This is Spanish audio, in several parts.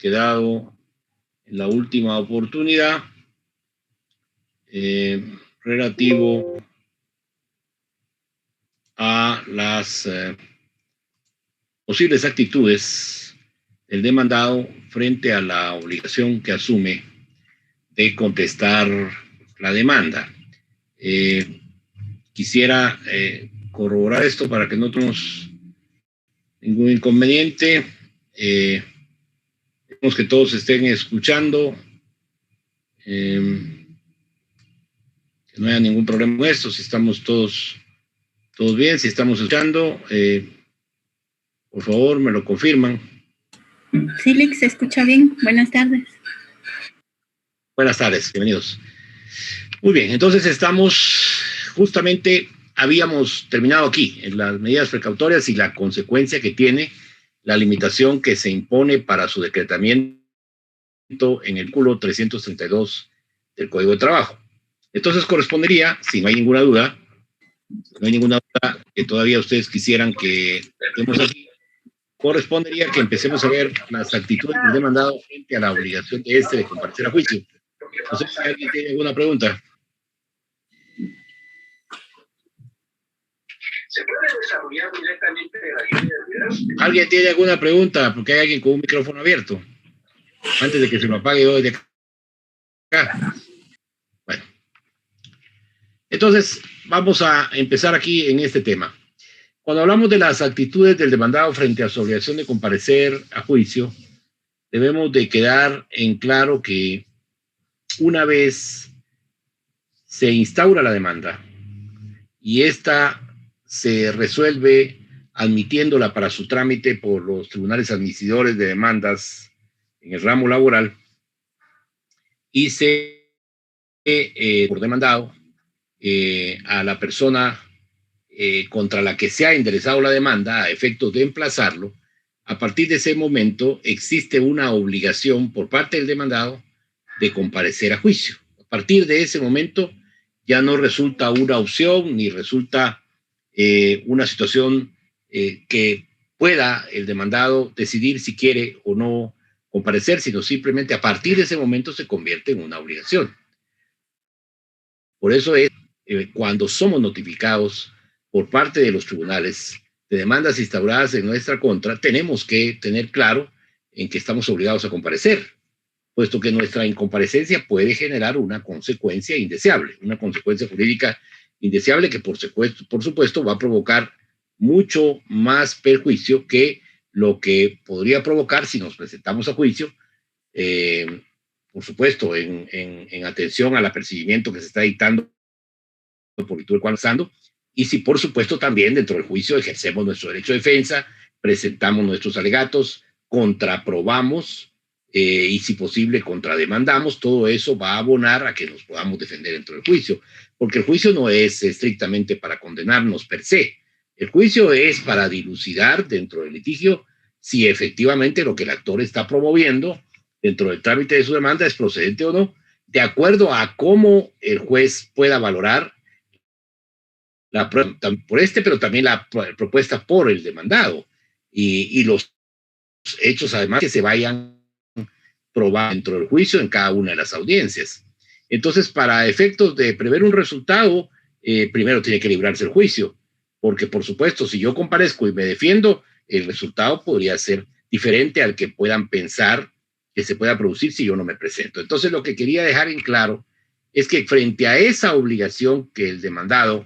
quedado en la última oportunidad relativo a las posibles actitudes del demandado frente a la obligación que asume de contestar la demanda. Quisiera corroborar esto para que no tengamos ningún inconveniente. Esperemos que todos estén escuchando, que no haya ningún problema con esto, si estamos todos bien, si estamos escuchando, por favor me lo confirman. Sí, Lick, se escucha bien. Buenas tardes. Buenas tardes, bienvenidos. Muy bien, entonces justamente habíamos terminado aquí en las medidas precautorias y la consecuencia que tiene la limitación que se impone para su decretamiento en el artículo 332 del Código de Trabajo. Entonces correspondería, si no hay ninguna duda, que todavía ustedes quisieran que estemos aquí, correspondería que empecemos a ver las actitudes del demandado frente a la obligación de comparecer a juicio. No sé si alguien tiene alguna pregunta. ¿Se puede desarrollar directamente la línea de videos? ¿Alguien tiene alguna pregunta? Porque hay alguien con un micrófono abierto. Antes de que se lo apague yo desde acá. Bueno. Entonces, vamos a empezar aquí en este tema. Cuando hablamos de las actitudes del demandado frente a su obligación de comparecer a juicio, debemos de quedar en claro que una vez se instaura la demanda y esta se resuelve admitiéndola para su trámite por los tribunales admisidores de demandas en el ramo laboral y se por demandado a la persona contra la que se ha enderezado la demanda a efectos de emplazarlo. A partir de ese momento existe una obligación por parte del demandado de comparecer a juicio. A partir de ese momento ya no resulta una opción ni resulta una situación que pueda el demandado decidir si quiere o no comparecer, sino simplemente a partir de ese momento se convierte en una obligación. Por eso es cuando somos notificados por parte de los tribunales de demandas instauradas en nuestra contra, tenemos que tener claro en que estamos obligados a comparecer, puesto que nuestra incomparecencia puede generar una consecuencia indeseable, una consecuencia jurídica indeseable que por supuesto va a provocar mucho más perjuicio que lo que podría provocar si nos presentamos a juicio, por supuesto, en atención al apercibimiento que se está dictando por virtud del cual estando, y si por supuesto también dentro del juicio ejercemos nuestro derecho de defensa, presentamos nuestros alegatos, contraprobamos y si posible contrademandamos, todo eso va a abonar a que nos podamos defender dentro del juicio, porque el juicio no es estrictamente para condenarnos per se, el juicio es para dilucidar dentro del litigio si efectivamente lo que el actor está promoviendo dentro del trámite de su demanda es procedente o no, de acuerdo a cómo el juez pueda valorar la prueba por pero también la propuesta por el demandado y los hechos además que se vayan probando dentro del juicio en cada una de las audiencias. Entonces, para efectos de prever un resultado, primero tiene que librarse el juicio, porque por supuesto, si yo comparezco y me defiendo, el resultado podría ser diferente al que puedan pensar que se pueda producir si yo no me presento. Entonces, lo que quería dejar en claro es que frente a esa obligación que el demandado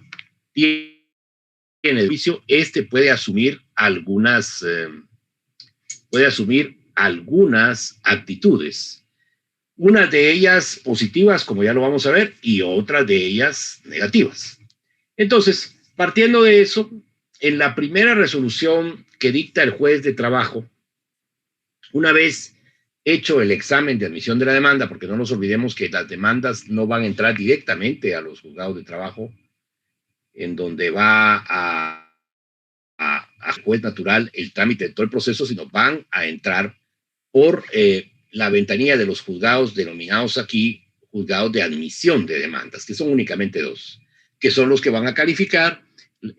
tiene el juicio, puede asumir algunas actitudes. Unas de ellas positivas, como ya lo vamos a ver, y otras de ellas negativas. Entonces, partiendo de eso, en la primera resolución que dicta el juez de trabajo, una vez hecho el examen de admisión de la demanda, porque no nos olvidemos que las demandas no van a entrar directamente a los juzgados de trabajo, en donde va a juez natural el trámite de todo el proceso, sino van a entrar por la ventanilla de los juzgados denominados aquí juzgados de admisión de demandas, que son únicamente dos, que son los que van a calificar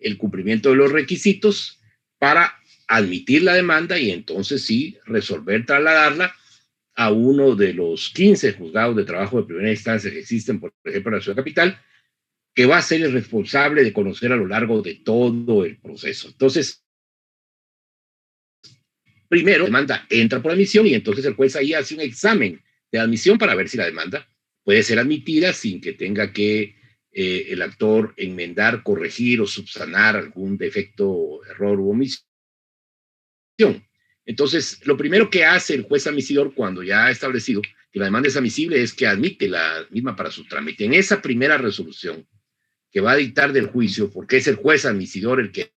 el cumplimiento de los requisitos para admitir la demanda y entonces sí resolver trasladarla a uno de los 15 juzgados de trabajo de primera instancia que existen, por ejemplo, en la ciudad capital, que va a ser el responsable de conocer a lo largo de todo el proceso. Entonces, primero, la demanda entra por admisión y entonces el juez ahí hace un examen de admisión para ver si la demanda puede ser admitida sin que tenga que el actor enmendar, corregir o subsanar algún defecto, error u omisión. Entonces, lo primero que hace el juez admisidor cuando ya ha establecido que la demanda es admisible es que admite la misma para su trámite. En esa primera resolución que va a dictar del juicio, porque es el juez admisidor el que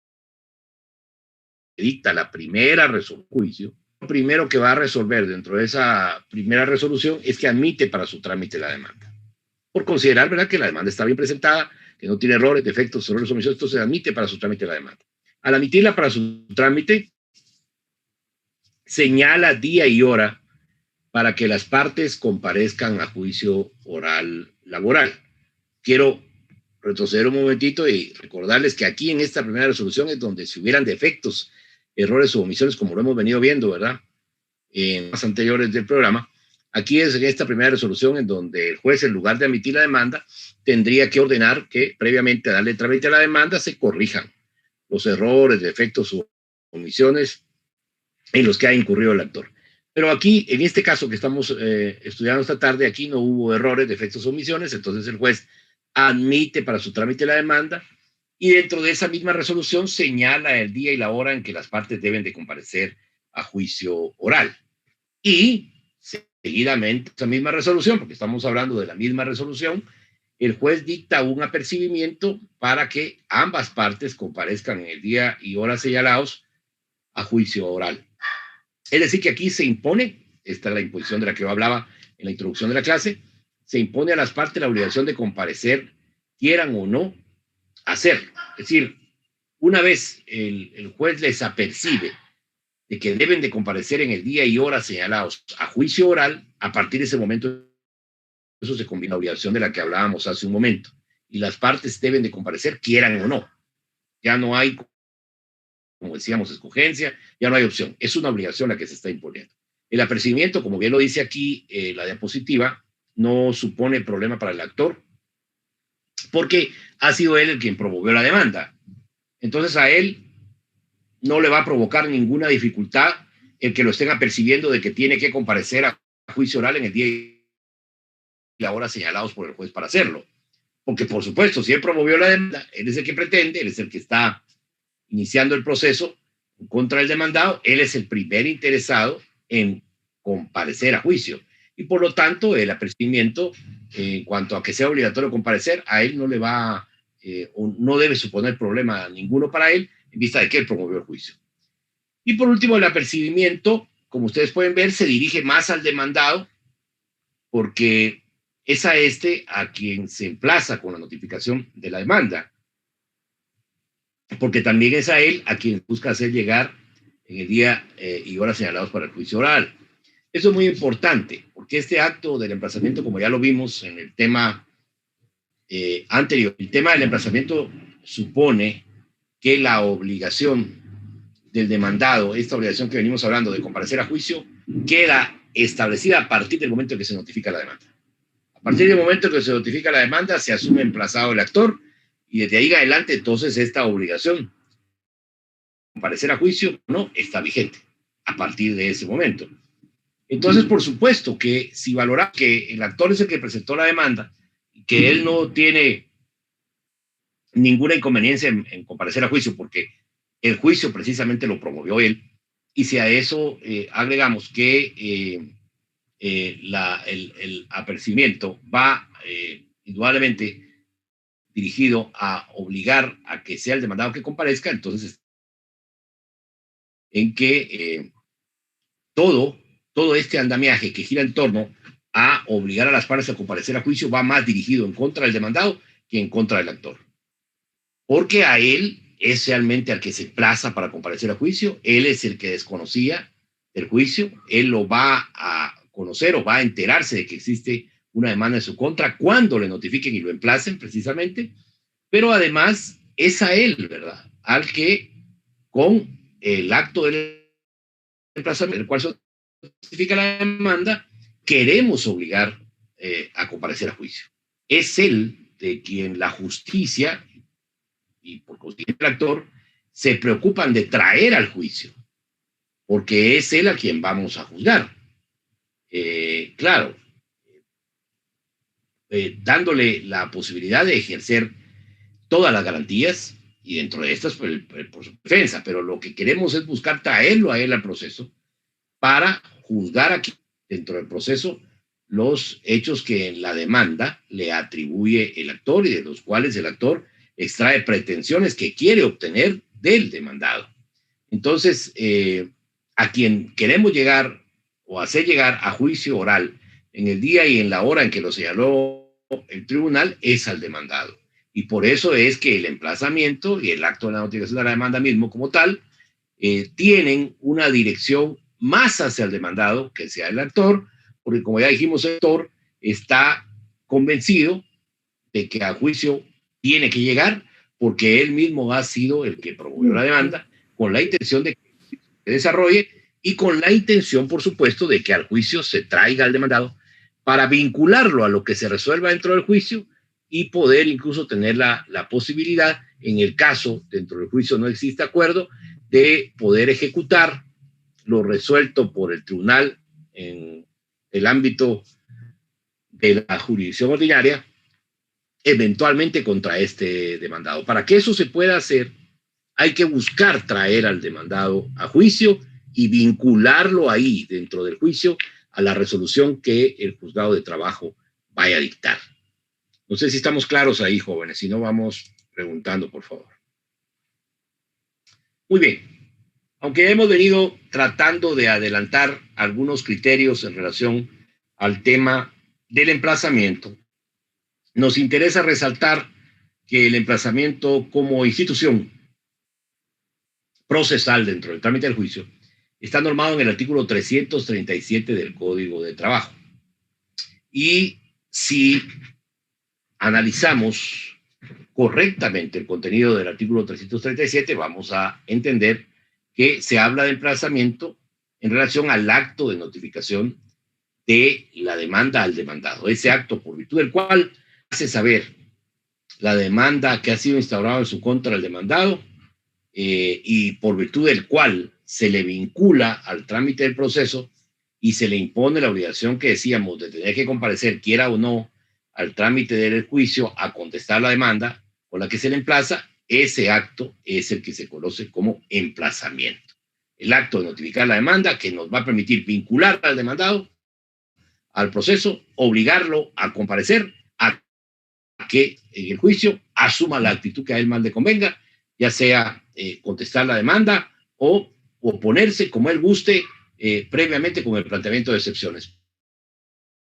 dicta la primera resolución del juicio, lo primero que va a resolver dentro de esa primera resolución es que admite para su trámite la demanda. Por considerar, ¿verdad?, que la demanda está bien presentada, que no tiene errores, defectos, errores, omisiones, entonces admite para su trámite la demanda. Al admitirla para su trámite, señala día y hora para que las partes comparezcan a juicio oral laboral. Quiero retroceder un momentito y recordarles que aquí en esta primera resolución es donde si hubieran defectos, errores o omisiones, como lo hemos venido viendo, ¿verdad?, en las anteriores del programa, aquí es en esta primera resolución en donde el juez, en lugar de admitir la demanda, tendría que ordenar que previamente a darle trámite a la demanda se corrijan los errores, defectos o omisiones en los que ha incurrido el actor. Pero aquí, en este caso que estamos estudiando esta tarde, aquí no hubo errores, defectos o omisiones, entonces el juez admite para su trámite la demanda y dentro de esa misma resolución señala el día y la hora en que las partes deben de comparecer a juicio oral. Y seguidamente, esa misma resolución, porque estamos hablando de la misma resolución, el juez dicta un apercibimiento para que ambas partes comparezcan en el día y hora señalados a juicio oral. Es decir, que aquí se impone, esta es la imposición de la que yo hablaba en la introducción de la clase, se impone a las partes la obligación de comparecer, quieran o no hacerlo. Es decir, una vez el juez les apercibe de que deben de comparecer en el día y hora señalados a juicio oral, a partir de ese momento, eso se combina la obligación de la que hablábamos hace un momento. Y las partes deben de comparecer, quieran o no. Ya no hay, como decíamos, escogencia, ya no hay opción. Es una obligación la que se está imponiendo. El apercibimiento, como bien lo dice aquí la diapositiva, no supone problema para el actor, porque ha sido él el quien promovió la demanda. Entonces a él no le va a provocar ninguna dificultad el que lo estén apercibiendo de que tiene que comparecer a juicio oral en el día y la hora señalados por el juez para hacerlo. Porque, por supuesto, si él promovió la demanda, él es el que pretende, él es el que está iniciando el proceso contra el demandado, él es el primer interesado en comparecer a juicio. Y por lo tanto, el apercibimiento, en cuanto a que sea obligatorio comparecer, a él no le va, no debe suponer problema ninguno para él, en vista de que él promovió el juicio. Y por último, el apercibimiento, como ustedes pueden ver, se dirige más al demandado, porque es a este a quien se emplaza con la notificación de la demanda, porque también es a él a quien busca hacer llegar en el día y hora señalados para el juicio oral. Eso es muy importante, porque este acto del emplazamiento, como ya lo vimos en el tema anterior, el tema del emplazamiento supone que la obligación del demandado, esta obligación que venimos hablando de comparecer a juicio, queda establecida a partir del momento en que se notifica la demanda. A partir del momento en que se notifica la demanda, se asume emplazado el actor y desde ahí en adelante, entonces, esta obligación de comparecer a juicio no está vigente a partir de ese momento. Entonces, por supuesto que si valora que el actor es el que presentó la demanda y que él no tiene ninguna inconveniencia en comparecer a juicio porque el juicio precisamente lo promovió él, y si a eso agregamos que el apercibimiento va indudablemente dirigido a obligar a que sea el demandado que comparezca, entonces en que todo este andamiaje que gira en torno a obligar a las partes a comparecer a juicio va más dirigido en contra del demandado que en contra del actor. Porque a él es realmente al que se plaza para comparecer a juicio, él es el que desconocía el juicio, él lo va a conocer o va a enterarse de que existe una demanda en su contra cuando le notifiquen y lo emplacen precisamente, pero además es a él, ¿verdad?, al que con el acto del emplazamiento, el cual se notifica la demanda, queremos obligar a comparecer a juicio. Es él de quien la justicia y por consiguiente el actor se preocupan de traer al juicio, porque es él a quien vamos a juzgar. Claro, dándole la posibilidad de ejercer todas las garantías y dentro de estas por su defensa, pero lo que queremos es buscar traerlo a él al proceso para juzgar aquí dentro del proceso los hechos que en la demanda le atribuye el actor y de los cuales el actor extrae pretensiones que quiere obtener del demandado. Entonces, a quien queremos llegar o hacer llegar a juicio oral en el día y en la hora en que lo señaló el tribunal es al demandado. Y por eso es que el emplazamiento y el acto de la notificación de la demanda mismo como tal tienen una dirección más hacia el demandado que hacia el actor, porque como ya dijimos, el actor está convencido de que a juicio tiene que llegar porque él mismo ha sido el que promovió la demanda con la intención de que se desarrolle y con la intención, por supuesto, de que al juicio se traiga al demandado para vincularlo a lo que se resuelva dentro del juicio y poder incluso tener la posibilidad, en el caso dentro del juicio no existe acuerdo, de poder ejecutar lo resuelto por el tribunal en el ámbito de la jurisdicción ordinaria, eventualmente contra este demandado. Para que eso se pueda hacer, hay que buscar traer al demandado a juicio y vincularlo ahí, dentro del juicio, a la resolución que el juzgado de trabajo vaya a dictar. No sé si estamos claros ahí, jóvenes. Si no, vamos preguntando, por favor. Muy bien. Aunque hemos venido tratando de adelantar algunos criterios en relación al tema del emplazamiento, nos interesa resaltar que el emplazamiento como institución procesal dentro del trámite del juicio está normado en el artículo 337 del Código de Trabajo. Y si analizamos correctamente el contenido del artículo 337, vamos a entender que se habla de emplazamiento en relación al acto de notificación de la demanda al demandado. Ese acto por virtud del cual hace saber la demanda que ha sido instaurada en su contra al demandado y por virtud del cual se le vincula al trámite del proceso y se le impone la obligación que decíamos de tener que comparecer, quiera o no, al trámite del juicio a contestar la demanda con la que se le emplaza. Ese acto es el que se conoce como emplazamiento. El acto de notificar la demanda que nos va a permitir vincular al demandado al proceso, obligarlo a comparecer, a que en el juicio asuma la actitud que a él más le convenga, ya sea contestar la demanda o oponerse como él guste previamente con el planteamiento de excepciones.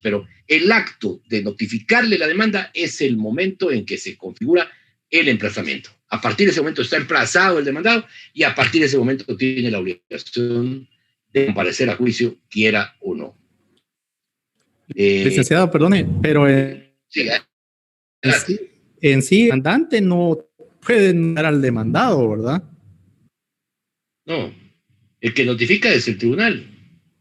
Pero el acto de notificarle la demanda es el momento en que se configura el emplazamiento. A partir de ese momento está emplazado el demandado y a partir de ese momento tiene la obligación de comparecer a juicio, quiera o no. Licenciado, perdone, pero sí, en sí, el demandante no puede dar al demandado, ¿verdad? No, el que notifica es el tribunal.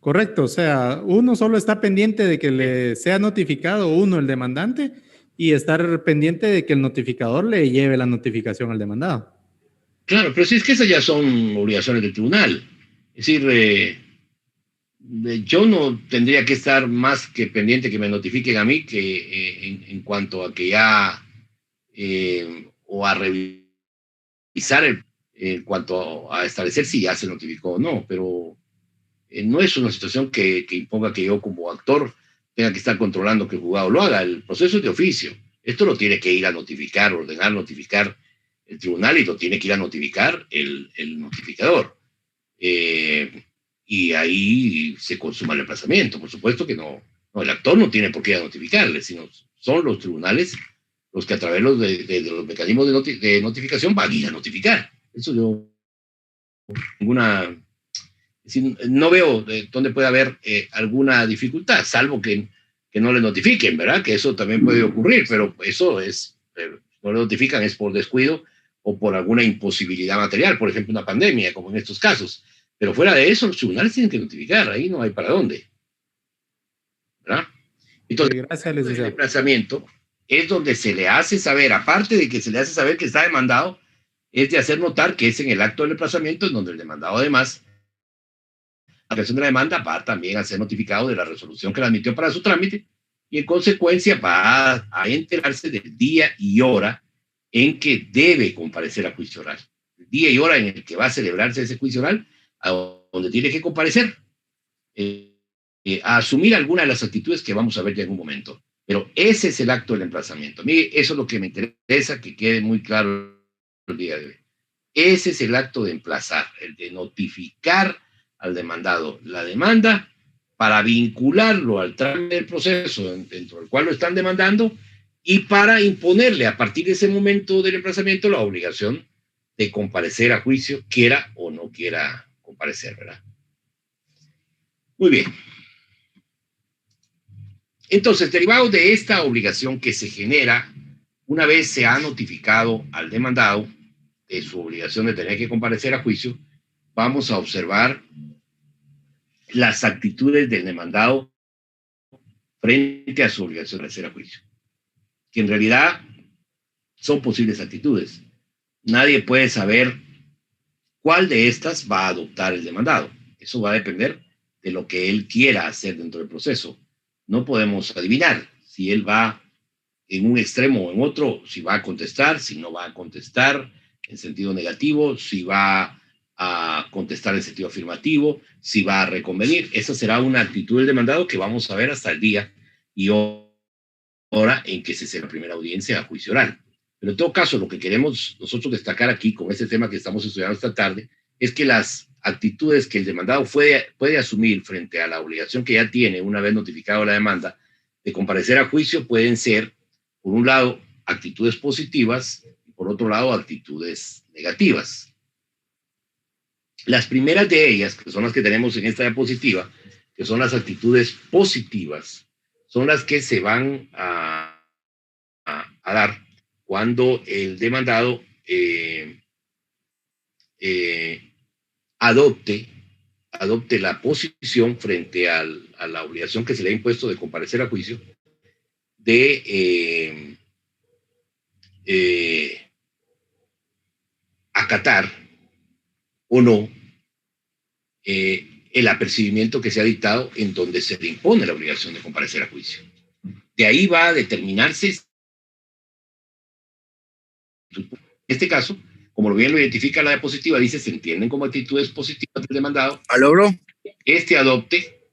Correcto, o sea, uno solo está pendiente de que le sea notificado uno, el demandante, y estar pendiente de que el notificador le lleve la notificación al demandado. Claro, pero si es que esas ya son obligaciones del tribunal. Es decir, yo no tendría que estar más que pendiente que me notifiquen a mí que en cuanto a que ya o a revisar en cuanto a establecer si ya se notificó o no, pero no es una situación que imponga que yo como actor tenga que estar controlando que el juzgado lo haga. El proceso es de oficio. Esto lo tiene que ir a notificar, ordenar notificar el tribunal y lo tiene que ir a notificar el notificador. Y ahí se consuma el emplazamiento. Por supuesto que no, el actor no tiene por qué ir a notificarle, sino son los tribunales los que a través de los mecanismos de notificación van a ir a notificar. Eso yo no veo dónde puede haber alguna dificultad, salvo que no le notifiquen, ¿verdad? Que eso también puede ocurrir, pero eso no le notifican es por descuido o por alguna imposibilidad material, por ejemplo, una pandemia, como en estos casos. Pero fuera de eso, los tribunales tienen que notificar, ahí no hay para dónde, ¿verdad? Entonces, gracias, el licenciado. emplazamiento es donde se le hace saber, aparte de que se le hace saber que está demandado, es de hacer notar que es en el acto del emplazamiento en donde el demandado, además, la creación de la demanda va también a ser notificado de la resolución que la admitió para su trámite y en consecuencia va a enterarse del día y hora en que debe comparecer a juicio oral. El día y hora en el que va a celebrarse ese juicio oral, a donde tiene que comparecer, a asumir alguna de las actitudes que vamos a ver ya en un momento. Pero ese es el acto del emplazamiento. A mí eso es lo que me interesa que quede muy claro el día de hoy. Ese es el acto de emplazar, el de notificar al demandado la demanda para vincularlo al trámite del proceso dentro del cual lo están demandando y para imponerle a partir de ese momento del emplazamiento la obligación de comparecer a juicio, quiera o no quiera comparecer, ¿verdad? Muy bien. Entonces, derivado de esta obligación que se genera una vez se ha notificado al demandado de su obligación de tener que comparecer a juicio, vamos a observar las actitudes del demandado frente a su obligación de comparecer a juicio, que en realidad son posibles actitudes. Nadie puede saber cuál de estas va a adoptar el demandado. Eso va a depender de lo que él quiera hacer dentro del proceso. No podemos adivinar si él va en un extremo o en otro, si va a contestar, si no va a contestar en sentido negativo, si va a contestar en sentido afirmativo, si va a reconvenir. Esa será una actitud del demandado que vamos a ver hasta el día y hora en que se hace la primera audiencia a juicio oral. Pero en todo caso, lo que queremos nosotros destacar aquí con este tema que estamos estudiando esta tarde es que las actitudes que el demandado puede asumir frente a la obligación que ya tiene una vez notificado la demanda de comparecer a juicio pueden ser, por un lado, actitudes positivas y por otro lado, actitudes negativas. Las primeras de ellas, que son las que tenemos en esta diapositiva, que son las actitudes positivas, son las que se van a dar cuando el demandado adopte la posición frente a la obligación que se le ha impuesto de comparecer a juicio, de acatar o no el apercibimiento que se ha dictado en donde se le impone la obligación de comparecer a juicio. De ahí va a determinarse, en este caso, como bien lo identifica la diapositiva, dice, se entienden como actitudes positivas del demandado. ¿Aló, bro? Este adopte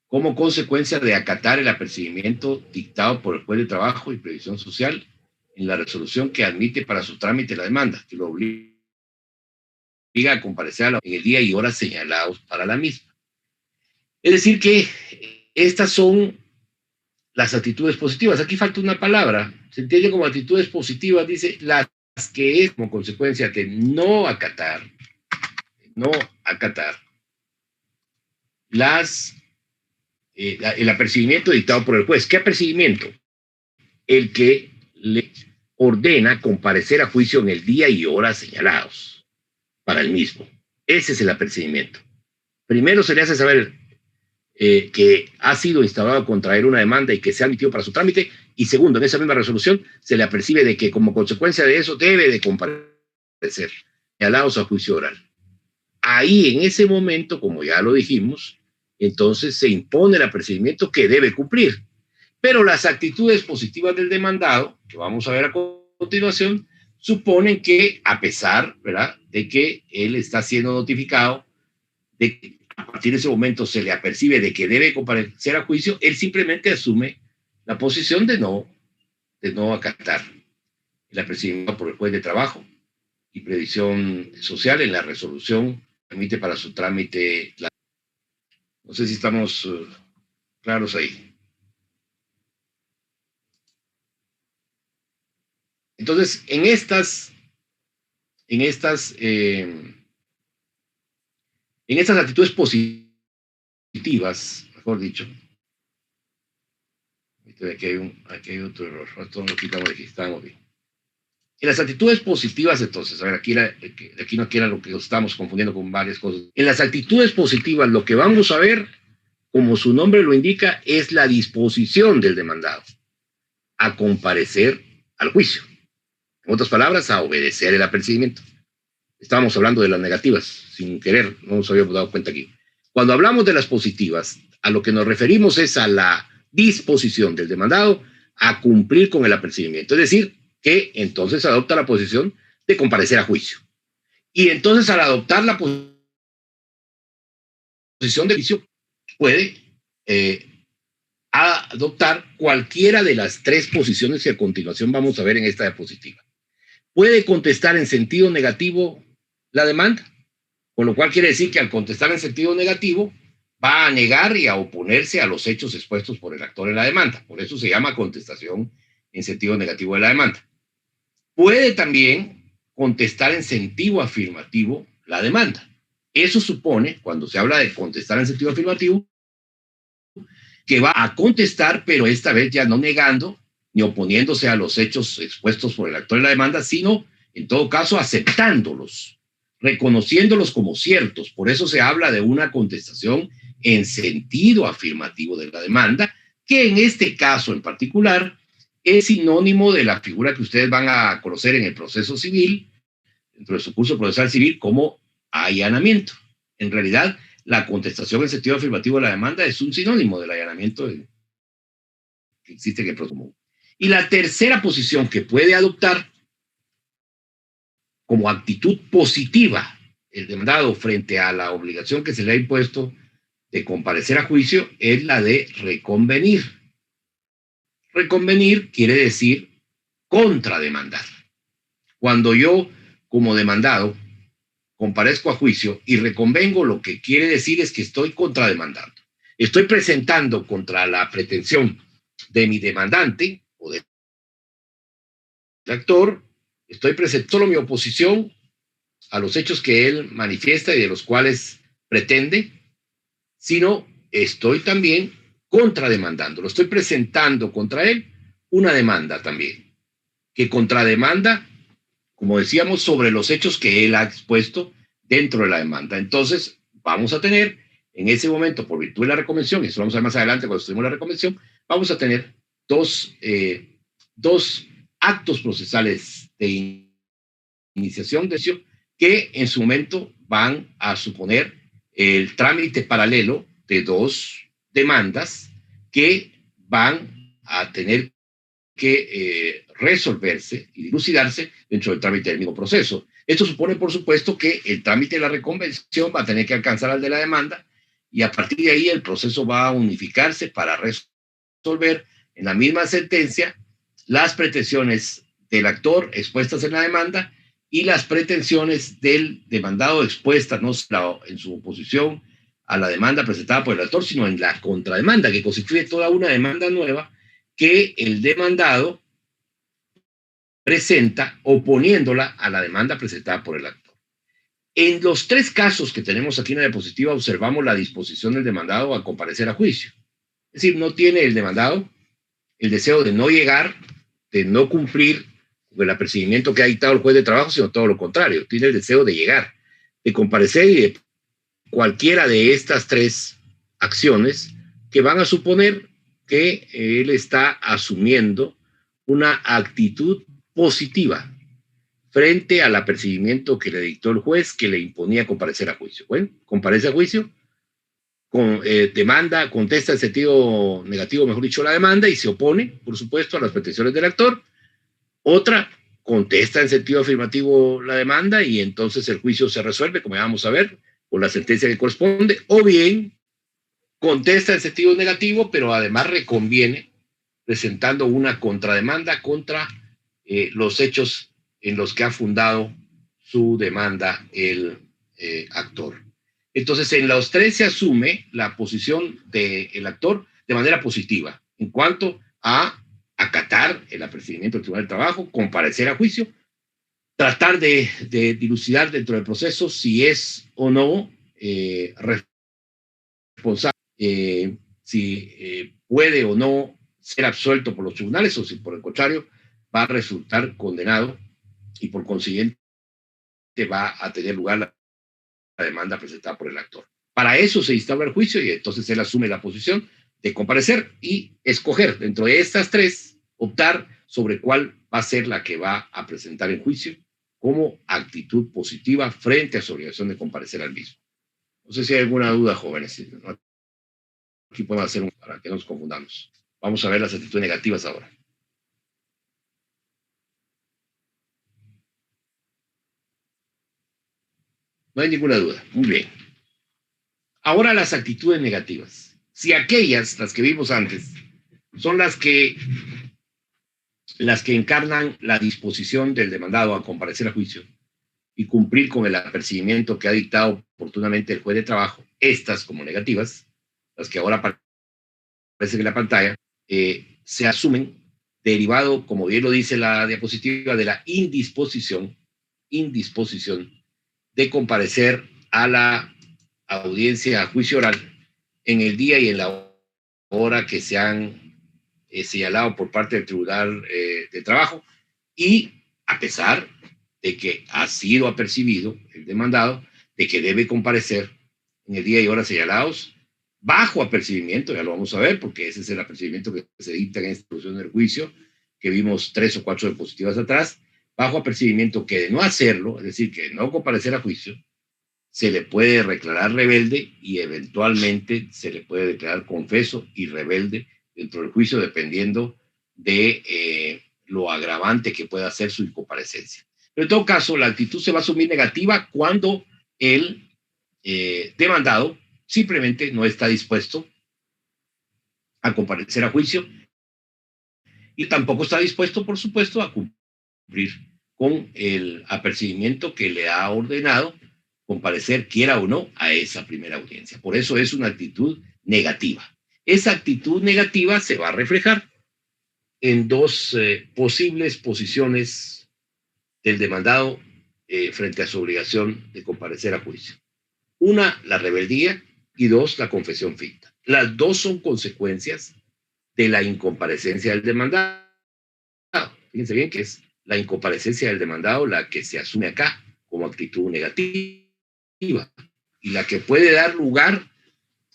como consecuencia de acatar el apercibimiento dictado por el juez de trabajo y previsión social en la resolución que admite para su trámite la demanda, que lo obliga a comparecer en el día y horas señalados para la misma. Es decir que estas son las actitudes positivas. Aquí falta una palabra. Se entiende como actitudes positivas, dice, las que es como consecuencia de no acatar el apercibimiento dictado por el juez. ¿Qué apercibimiento? El que le ordena comparecer a juicio en el día y hora señalados para el mismo. Ese es el apercibimiento. Primero se le hace saber que ha sido instaurado contra él una demanda y que se ha admitido para su trámite, y segundo, en esa misma resolución se le apercibe de que como consecuencia de eso debe de comparecer señalados a juicio oral. Ahí, en ese momento, como ya lo dijimos, entonces se impone el apercibimiento que debe cumplir. Pero las actitudes positivas del demandado, que vamos a ver a continuación, suponen que, a pesar, ¿verdad?, de que él está siendo notificado, de que a partir de ese momento se le apercibe de que debe comparecer a juicio, él simplemente asume la posición de no acatar el apercibimiento por el juez de trabajo y previsión social en la resolución que emite para su trámite. No sé si estamos claros ahí. Entonces, en estas actitudes positivas, mejor dicho, aquí hay otro error, esto lo quitamos de aquí, estamos bien. En las actitudes positivas, entonces, a ver, aquí no quiera lo que nos estamos confundiendo con varias cosas. En las actitudes positivas, lo que vamos a ver, como su nombre lo indica, es la disposición del demandado a comparecer al juicio. En otras palabras, a obedecer el apercibimiento. Estábamos hablando de las negativas, sin querer, no nos habíamos dado cuenta aquí. Cuando hablamos de las positivas, a lo que nos referimos es a la disposición del demandado a cumplir con el apercibimiento. Es decir, que entonces adopta la posición de comparecer a juicio. Y entonces al adoptar la posición de juicio, puede adoptar cualquiera de las tres posiciones que a continuación vamos a ver en esta diapositiva. Puede contestar en sentido negativo la demanda, con lo cual quiere decir que al contestar en sentido negativo va a negar y a oponerse a los hechos expuestos por el actor en la demanda. Por eso se llama contestación en sentido negativo de la demanda. Puede también contestar en sentido afirmativo la demanda. Eso supone, cuando se habla de contestar en sentido afirmativo, que va a contestar, pero esta vez ya no negando ni oponiéndose a los hechos expuestos por el actor en la demanda, sino, en todo caso, aceptándolos, reconociéndolos como ciertos. Por eso se habla de una contestación en sentido afirmativo de la demanda, que en este caso en particular es sinónimo de la figura que ustedes van a conocer en el proceso civil, dentro de su curso procesal civil, como allanamiento. En realidad, la contestación en sentido afirmativo de la demanda es un sinónimo del allanamiento que existe en el proceso común. Y la tercera posición que puede adoptar como actitud positiva el demandado frente a la obligación que se le ha impuesto de comparecer a juicio es la de reconvenir. Reconvenir quiere decir contrademandar. Cuando yo, como demandado, comparezco a juicio y reconvengo, lo que quiere decir es que estoy contrademandando. Estoy presentando contra la pretensión de mi demandante o del actor, estoy presentando solo mi oposición a los hechos que él manifiesta y de los cuales pretende, sino estoy también contrademandando. Lo estoy presentando contra él una demanda también, que contrademanda, como decíamos, sobre los hechos que él ha expuesto dentro de la demanda. Entonces, vamos a tener, en ese momento, por virtud de la reconvención, y eso lo vamos a ver más adelante cuando estudiemos la reconvención, vamos a tener dos actos procesales de iniciación de juicio que en su momento van a suponer el trámite paralelo de dos demandas que van a tener que resolverse y dilucidarse dentro del trámite del mismo proceso. Esto supone, por supuesto, que el trámite de la reconvención va a tener que alcanzar al de la demanda y a partir de ahí el proceso va a unificarse para resolver en la misma sentencia las pretensiones del actor expuestas en la demanda y las pretensiones del demandado expuestas no solo en su oposición a la demanda presentada por el actor, sino en la contrademanda, que constituye toda una demanda nueva que el demandado presenta oponiéndola a la demanda presentada por el actor. En los tres casos que tenemos aquí en la diapositiva observamos la disposición del demandado a comparecer a juicio. Es decir, no tiene el demandado el deseo de no llegar, de no cumplir con el apercibimiento que ha dictado el juez de trabajo, sino todo lo contrario, tiene el deseo de llegar, de comparecer y de cualquiera de estas tres acciones que van a suponer que él está asumiendo una actitud positiva frente al apercibimiento que le dictó el juez que le imponía comparecer a juicio. Bueno, comparece a juicio, demanda, contesta en sentido negativo, mejor dicho, la demanda y se opone, por supuesto, a las pretensiones del actor. Otra, contesta en sentido afirmativo la demanda y entonces el juicio se resuelve, como ya vamos a ver, con la sentencia que corresponde, o bien contesta en sentido negativo, pero además reconviene presentando una contrademanda contra los hechos en los que ha fundado su demanda el actor. Entonces, en los tres se asume la posición del actor de manera positiva en cuanto a acatar el apercibimiento del Tribunal del Trabajo, comparecer a juicio, tratar de dilucidar dentro del proceso si es o no responsable, si puede o no ser absuelto por los tribunales o si por el contrario va a resultar condenado y por consiguiente va a tener lugar la demanda presentada por el actor. Para eso se instaura el juicio y entonces él asume la posición de comparecer y escoger dentro de estas tres, optar sobre cuál va a ser la que va a presentar en juicio como actitud positiva frente a su obligación de comparecer al mismo. No sé si hay alguna duda, jóvenes. Aquí podemos hacer un para que no nos confundamos. Vamos a ver las actitudes negativas ahora. No hay ninguna duda. Muy bien. Ahora las actitudes negativas. Si aquellas, las que vimos antes, son las que encarnan la disposición del demandado a comparecer a juicio y cumplir con el apercibimiento que ha dictado oportunamente el juez de trabajo, estas como negativas, las que ahora aparecen en la pantalla, se asumen derivado, como bien lo dice la diapositiva, de la indisposición de comparecer a la audiencia a juicio oral en el día y en la hora que se han señalado por parte del Tribunal de Trabajo, y a pesar de que ha sido apercibido el demandado de que debe comparecer en el día y hora señalados, bajo apercibimiento, ya lo vamos a ver, porque ese es el apercibimiento que se dicta en esta instrucción del juicio, que vimos 3 o 4 diapositivas atrás, bajo apercibimiento que de no hacerlo, es decir, que no comparecer a juicio, se le puede declarar rebelde y eventualmente se le puede declarar confeso y rebelde dentro del juicio, dependiendo de lo agravante que pueda ser su incomparecencia. Pero en todo caso, la actitud se va a asumir negativa cuando el demandado simplemente no está dispuesto a comparecer a juicio y tampoco está dispuesto, por supuesto, a cumplir con el apercibimiento que le ha ordenado comparecer, quiera o no, a esa primera audiencia. Por eso es una actitud negativa. Esa actitud negativa se va a reflejar en dos posibles posiciones del demandado frente a su obligación de comparecer a juicio. Una, la rebeldía, y dos, la confesión ficta. Las dos son consecuencias de la incomparecencia del demandado. Fíjense bien que es la incomparecencia del demandado la que se asume acá como actitud negativa y la que puede dar lugar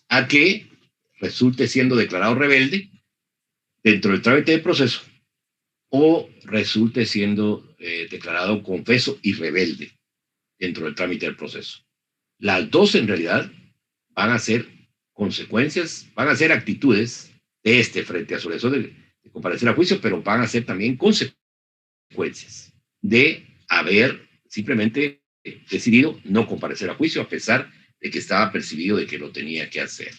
a que resulte siendo declarado rebelde dentro del trámite del proceso o resulte siendo declarado confeso y rebelde dentro del trámite del proceso. Las dos en realidad van a ser consecuencias, van a ser actitudes de frente a su obligación de comparecer a juicio, pero van a ser también consecuencias de haber simplemente decidido no comparecer a juicio a pesar de que estaba percibido de que lo tenía que hacer.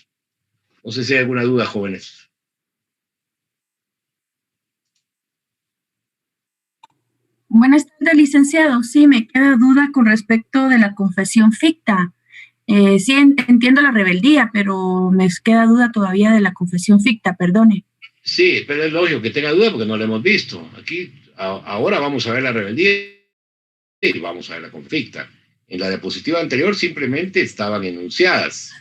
No sé si hay alguna duda, jóvenes. Buenas tardes, licenciado. Sí, me queda duda con respecto de la confesión ficta. Sí, entiendo la rebeldía, pero me queda duda todavía de la confesión ficta, perdone. Sí, pero es lógico que tenga duda porque no lo hemos visto. Aquí, ahora vamos a ver la rebeldía y vamos a ver la confesión ficta. En la diapositiva anterior simplemente estaban enunciadas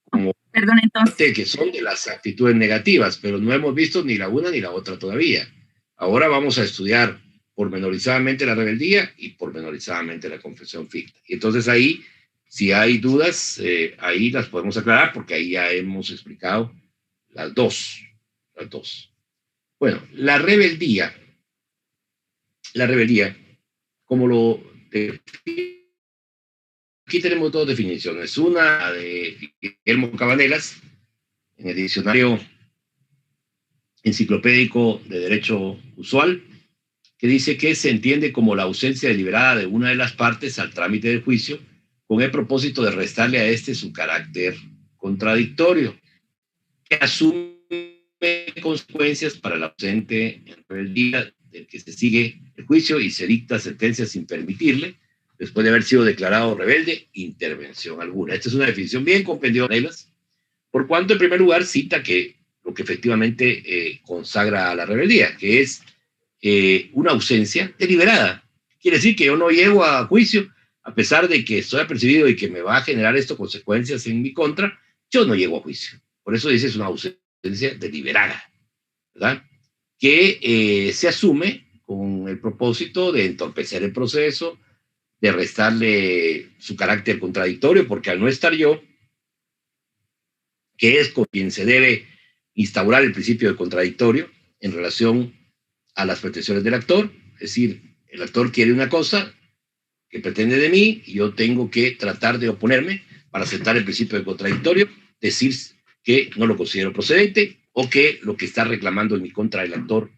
como perdón, entonces, que son de las actitudes negativas, pero no hemos visto ni la una ni la otra todavía. Ahora vamos a estudiar pormenorizadamente la rebeldía y pormenorizadamente la confesión ficta. Y entonces ahí, si hay dudas, ahí las podemos aclarar porque ahí ya hemos explicado las dos. Bueno, la rebeldía, como lo define, aquí tenemos dos definiciones. Una de Guillermo Cabanelas, en el diccionario enciclopédico de derecho usual, que dice que se entiende como la ausencia deliberada de una de las partes al trámite del juicio con el propósito de restarle a su carácter contradictorio, que asume consecuencias para el ausente en rebeldía del que se sigue el juicio y se dicta sentencia sin permitirle, después de haber sido declarado rebelde, intervención alguna. Esta es una definición bien compendiosa de ellas, por cuanto en primer lugar cita que lo que efectivamente consagra a la rebeldía, que es una ausencia deliberada. Quiere decir que yo no llego a juicio, a pesar de que estoy apercibido y que me va a generar esto consecuencias en mi contra, yo no llego a juicio. Por eso dice es una ausencia deliberada, ¿verdad? Que se asume con el propósito de entorpecer el proceso, de restarle su carácter contradictorio, porque al no estar yo, que es con quien se debe instaurar el principio de contradictorio en relación a las pretensiones del actor, es decir, el actor quiere una cosa que pretende de mí y yo tengo que tratar de oponerme para aceptar el principio de contradictorio, decir que no lo considero procedente o que lo que está reclamando en mi contra el actor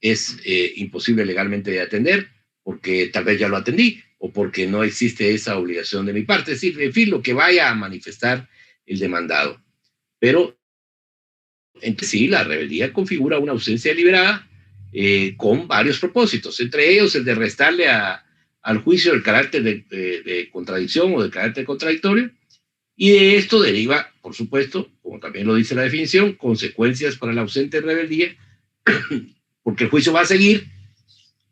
es imposible legalmente de atender porque tal vez ya lo atendí o porque no existe esa obligación de mi parte, es decir, en fin, lo que vaya a manifestar el demandado. Pero en sí, la rebeldía configura una ausencia deliberada con varios propósitos, entre ellos el de restarle al juicio el carácter de contradicción o del carácter contradictorio, y de esto deriva, por supuesto, como también lo dice la definición, consecuencias para el ausente de rebeldía, porque el juicio va a seguir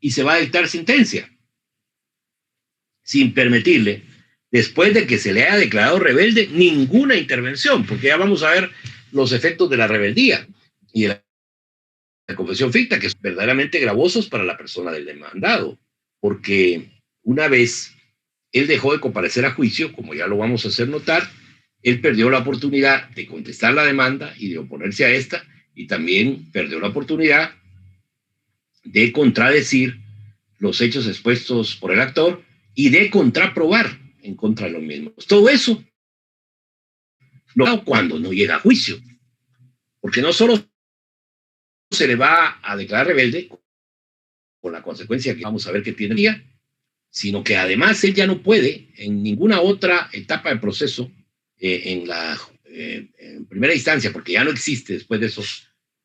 y se va a dictar sentencia, sin permitirle, después de que se le haya declarado rebelde, ninguna intervención, porque ya vamos a ver los efectos de la rebeldía y de la confesión ficta, que son verdaderamente gravosos para la persona del demandado, porque una vez él dejó de comparecer a juicio, como ya lo vamos a hacer notar, él perdió la oportunidad de contestar la demanda y de oponerse a esta, y también perdió la oportunidad de contradecir los hechos expuestos por el actor y de contraprobar en contra de los mismos. Todo eso cuando no llega a juicio, porque no solo se le va a declarar rebelde con la consecuencia que vamos a ver que tiene el día, sino que además él ya no puede en ninguna otra etapa del proceso en primera instancia, porque ya no existe después de eso,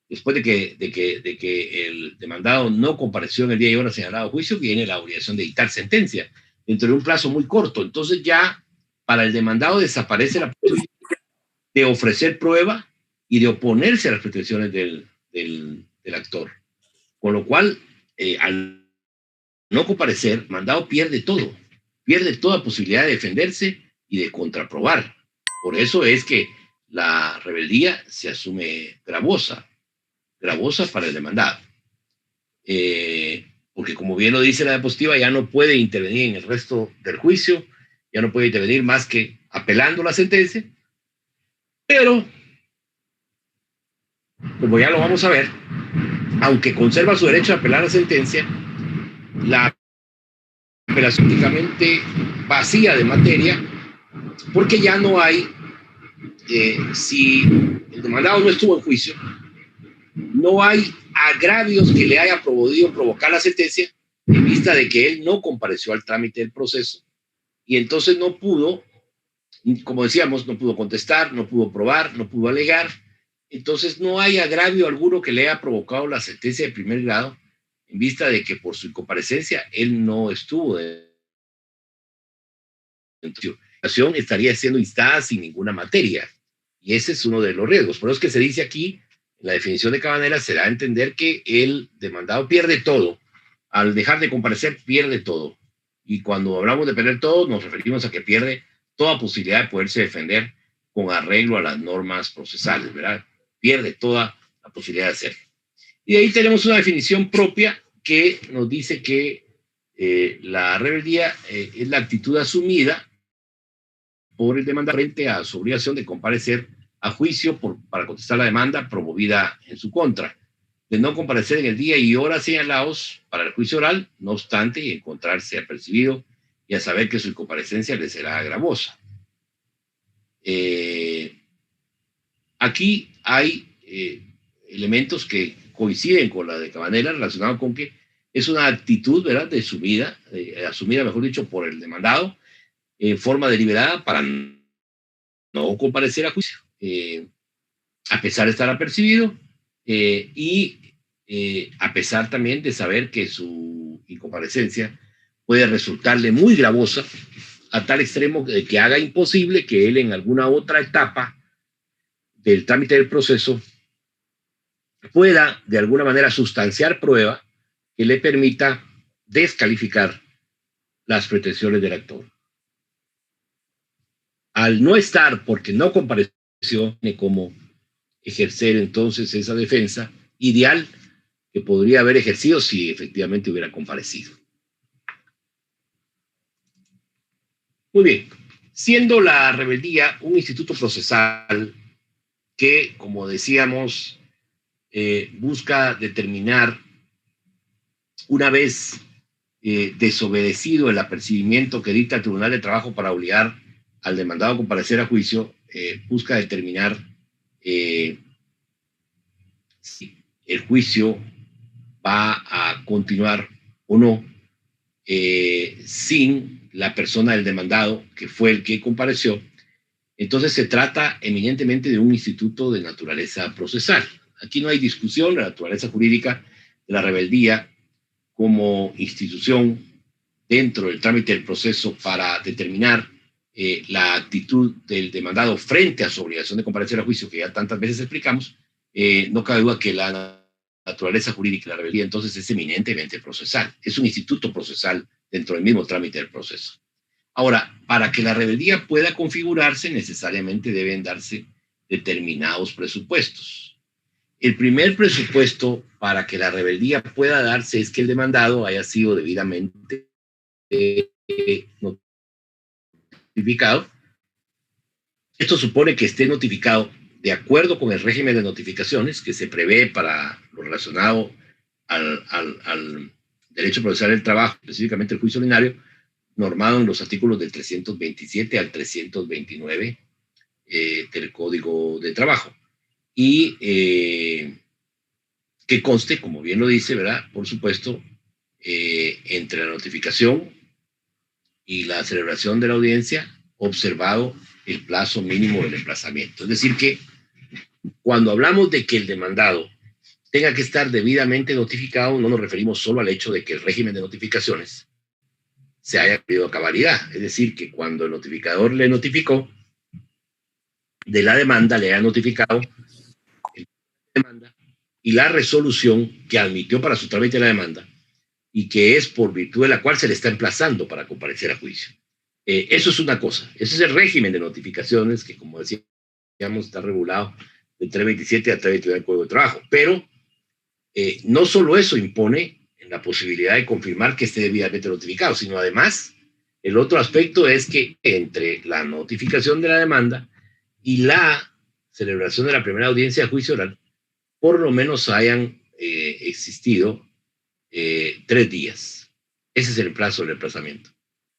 después de que el demandado no compareció en el día y hora señalado a juicio, viene la obligación de dictar sentencia dentro de un plazo muy corto. Entonces ya para el demandado desaparece la posibilidad de ofrecer prueba y de oponerse a las pretensiones del actor. Con lo cual, al no comparecer, el mandado pierde todo, pierde toda posibilidad de defenderse y de contraprobar. Por eso es que la rebeldía se asume gravosa para el demandado. Porque como bien lo dice la diapositiva, ya no puede intervenir en el resto del juicio, ya no puede intervenir más que apelando la sentencia, pero, como ya lo vamos a ver, aunque conserva su derecho a apelar la sentencia, la apelación prácticamente vacía de materia, porque ya no hay, si el demandado no estuvo en juicio, no hay agravios que le haya podido provocar la sentencia en vista de que él no compareció al trámite del proceso y entonces no pudo, como decíamos, no pudo contestar, no pudo probar, no pudo alegar. Entonces no hay agravio alguno que le haya provocado la sentencia de primer grado en vista de que por su incomparecencia él no estuvo dentro. La acción estaría siendo instada sin ninguna materia y ese es uno de los riesgos. Por eso es que se dice aquí, en la definición de Cabanera, se da a entender que el demandado pierde todo. Al dejar de comparecer, pierde todo. Y cuando hablamos de perder todo, nos referimos a que pierde toda posibilidad de poderse defender con arreglo a las normas procesales, ¿verdad? Pierde toda la posibilidad de hacerlo. Y de ahí tenemos una definición propia que nos dice que la rebeldía es la actitud asumida por el demandado frente a su obligación de comparecer a juicio para contestar la demanda promovida en su contra, de no comparecer en el día y hora señalados para el juicio oral, no obstante, y encontrarse apercibido y a saber que su incomparecencia le será gravosa. Aquí hay elementos que coinciden con la de Cabanera relacionado con que es una actitud, ¿verdad?, de asumida, mejor dicho, por el demandado en forma deliberada para no comparecer a juicio, a pesar de estar apercibido y a pesar también de saber que su incomparecencia puede resultarle muy gravosa a tal extremo de que haga imposible que él en alguna otra etapa del trámite del proceso pueda de alguna manera sustanciar prueba que le permita descalificar las pretensiones del actor. Al no estar porque no compareció, tiene cómo ejercer entonces esa defensa ideal que podría haber ejercido si efectivamente hubiera comparecido. Muy bien. Siendo la rebeldía un instituto procesal que, como decíamos, busca determinar, una vez desobedecido el apercibimiento que dicta el Tribunal de Trabajo para obligar al demandado a comparecer a juicio, busca determinar si el juicio va a continuar o no sin la persona del demandado, que fue el que compareció. Entonces se trata eminentemente de un instituto de naturaleza procesal. Aquí no hay discusión. La naturaleza jurídica de la rebeldía como institución dentro del trámite del proceso para determinar la actitud del demandado frente a su obligación de comparecer a juicio, que ya tantas veces explicamos, no cabe duda que la naturaleza jurídica de la rebeldía entonces es eminentemente procesal. Es un instituto procesal dentro del mismo trámite del proceso. Ahora, para que la rebeldía pueda configurarse, necesariamente deben darse determinados presupuestos. El primer presupuesto para que la rebeldía pueda darse es que el demandado haya sido debidamente notificado. Esto supone que esté notificado de acuerdo con el régimen de notificaciones que se prevé para lo relacionado al derecho procesal del trabajo, específicamente el juicio ordinario, normado en los artículos del 327 al 329 del Código de Trabajo. Y que conste, como bien lo dice, ¿verdad? Por supuesto, entre la notificación y la celebración de la audiencia, observado el plazo mínimo del emplazamiento. Es decir, que cuando hablamos de que el demandado tenga que estar debidamente notificado, no nos referimos solo al hecho de que el régimen de notificaciones se haya cumplido a cabalidad. Es decir, que cuando el notificador le notificó de la demanda, le haya notificado la demanda y la resolución que admitió para su trámite la demanda y que es por virtud de la cual se le está emplazando para comparecer a juicio. Eso es una cosa. Ese es el régimen de notificaciones que, como decíamos, está regulado del 327 al 329 del Código de Trabajo. Pero no solo eso impone la posibilidad de confirmar que esté debidamente notificado, sino además el otro aspecto es que entre la notificación de la demanda y la celebración de la primera audiencia de juicio oral, por lo menos hayan existido 3 días. Ese es el plazo del emplazamiento.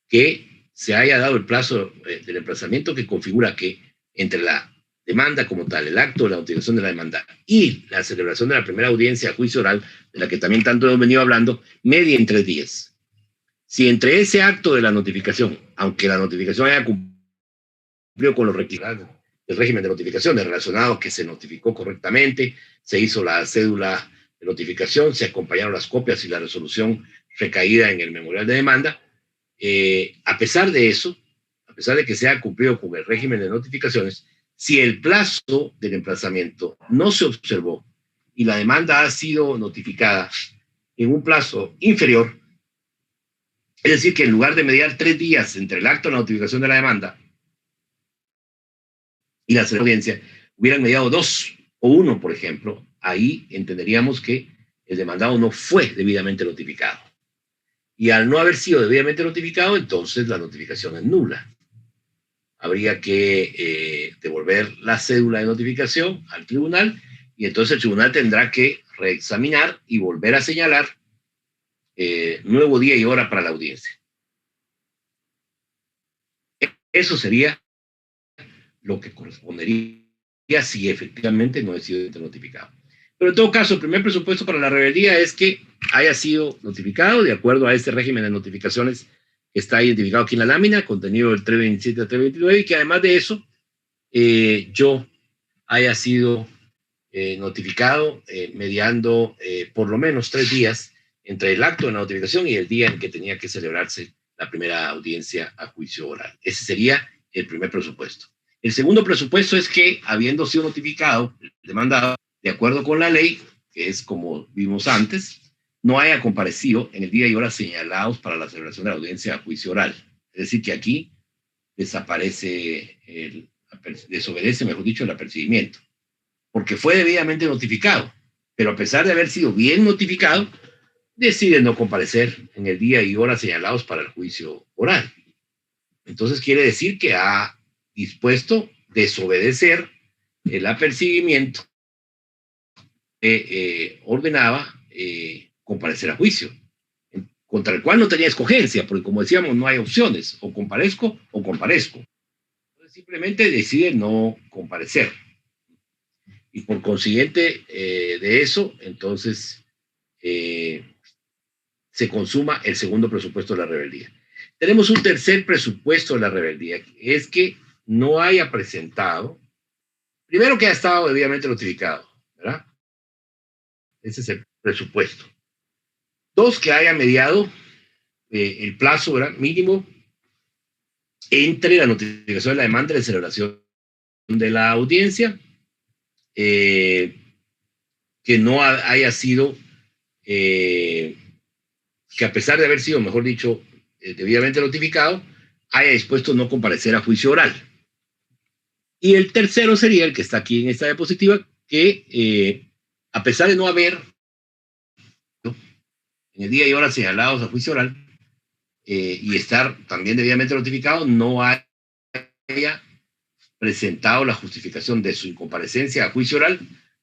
Que se haya dado el plazo del emplazamiento que configura que entre la demanda como tal, el acto de la notificación de la demanda y la celebración de la primera audiencia a juicio oral, de la que también tanto hemos venido hablando, media en 3 días. Si entre ese acto de la notificación, aunque la notificación haya cumplido con los requisitos del régimen de notificaciones relacionados, que se notificó correctamente, se hizo la cédula de notificación, se acompañaron las copias y la resolución recaída en el memorial de demanda, a pesar de eso, a pesar de que se haya cumplido con el régimen de notificaciones, si el plazo del emplazamiento no se observó y la demanda ha sido notificada en un plazo inferior, es decir, que en lugar de mediar 3 días entre el acto de la notificación de la demanda y la audiencia, hubieran mediado 2 o 1, por ejemplo, ahí entenderíamos que el demandado no fue debidamente notificado. Y al no haber sido debidamente notificado, entonces la notificación es nula. Habría que devolver la cédula de notificación al tribunal y entonces el tribunal tendrá que reexaminar y volver a señalar nuevo día y hora para la audiencia. Eso sería lo que correspondería si efectivamente no ha sido notificado. Pero en todo caso, el primer presupuesto para la rebeldía es que haya sido notificado de acuerdo a este régimen de notificaciones que está identificado aquí en la lámina, contenido del 327 al 329, y que además de eso, yo haya sido notificado mediando por lo menos 3 días entre el acto de la notificación y el día en que tenía que celebrarse la primera audiencia a juicio oral. Ese sería el primer presupuesto. El segundo presupuesto es que, habiendo sido notificado el demandado, de acuerdo con la ley, que es como vimos antes, no haya comparecido en el día y hora señalados para la celebración de la audiencia a juicio oral. Es decir, que aquí desaparece, desobedece, mejor dicho, el apercibimiento, porque fue debidamente notificado, pero a pesar de haber sido bien notificado, decide no comparecer en el día y hora señalados para el juicio oral. Entonces quiere decir que ha dispuesto desobedecer el apercibimiento que ordenaba comparecer a juicio, contra el cual no tenía escogencia, porque como decíamos, no hay opciones, o comparezco o comparezco. Entonces, simplemente decide no comparecer. Y por consiguiente de eso, entonces se consuma el segundo presupuesto de la rebeldía. Tenemos un tercer presupuesto de la rebeldía, que es que no haya presentado, primero que haya estado debidamente notificado, ¿verdad? Ese es el presupuesto. Dos, que haya mediado el plazo, ¿verdad?, mínimo entre la notificación de la demanda y la celebración de la audiencia, que no haya sido, que a pesar de haber sido, mejor dicho, debidamente notificado, haya dispuesto no comparecer a juicio oral. Y el tercero sería el que está aquí en esta diapositiva, que a pesar de no haber en el día y hora señalados a juicio oral y estar también debidamente notificado, no haya presentado la justificación de su incomparecencia a juicio oral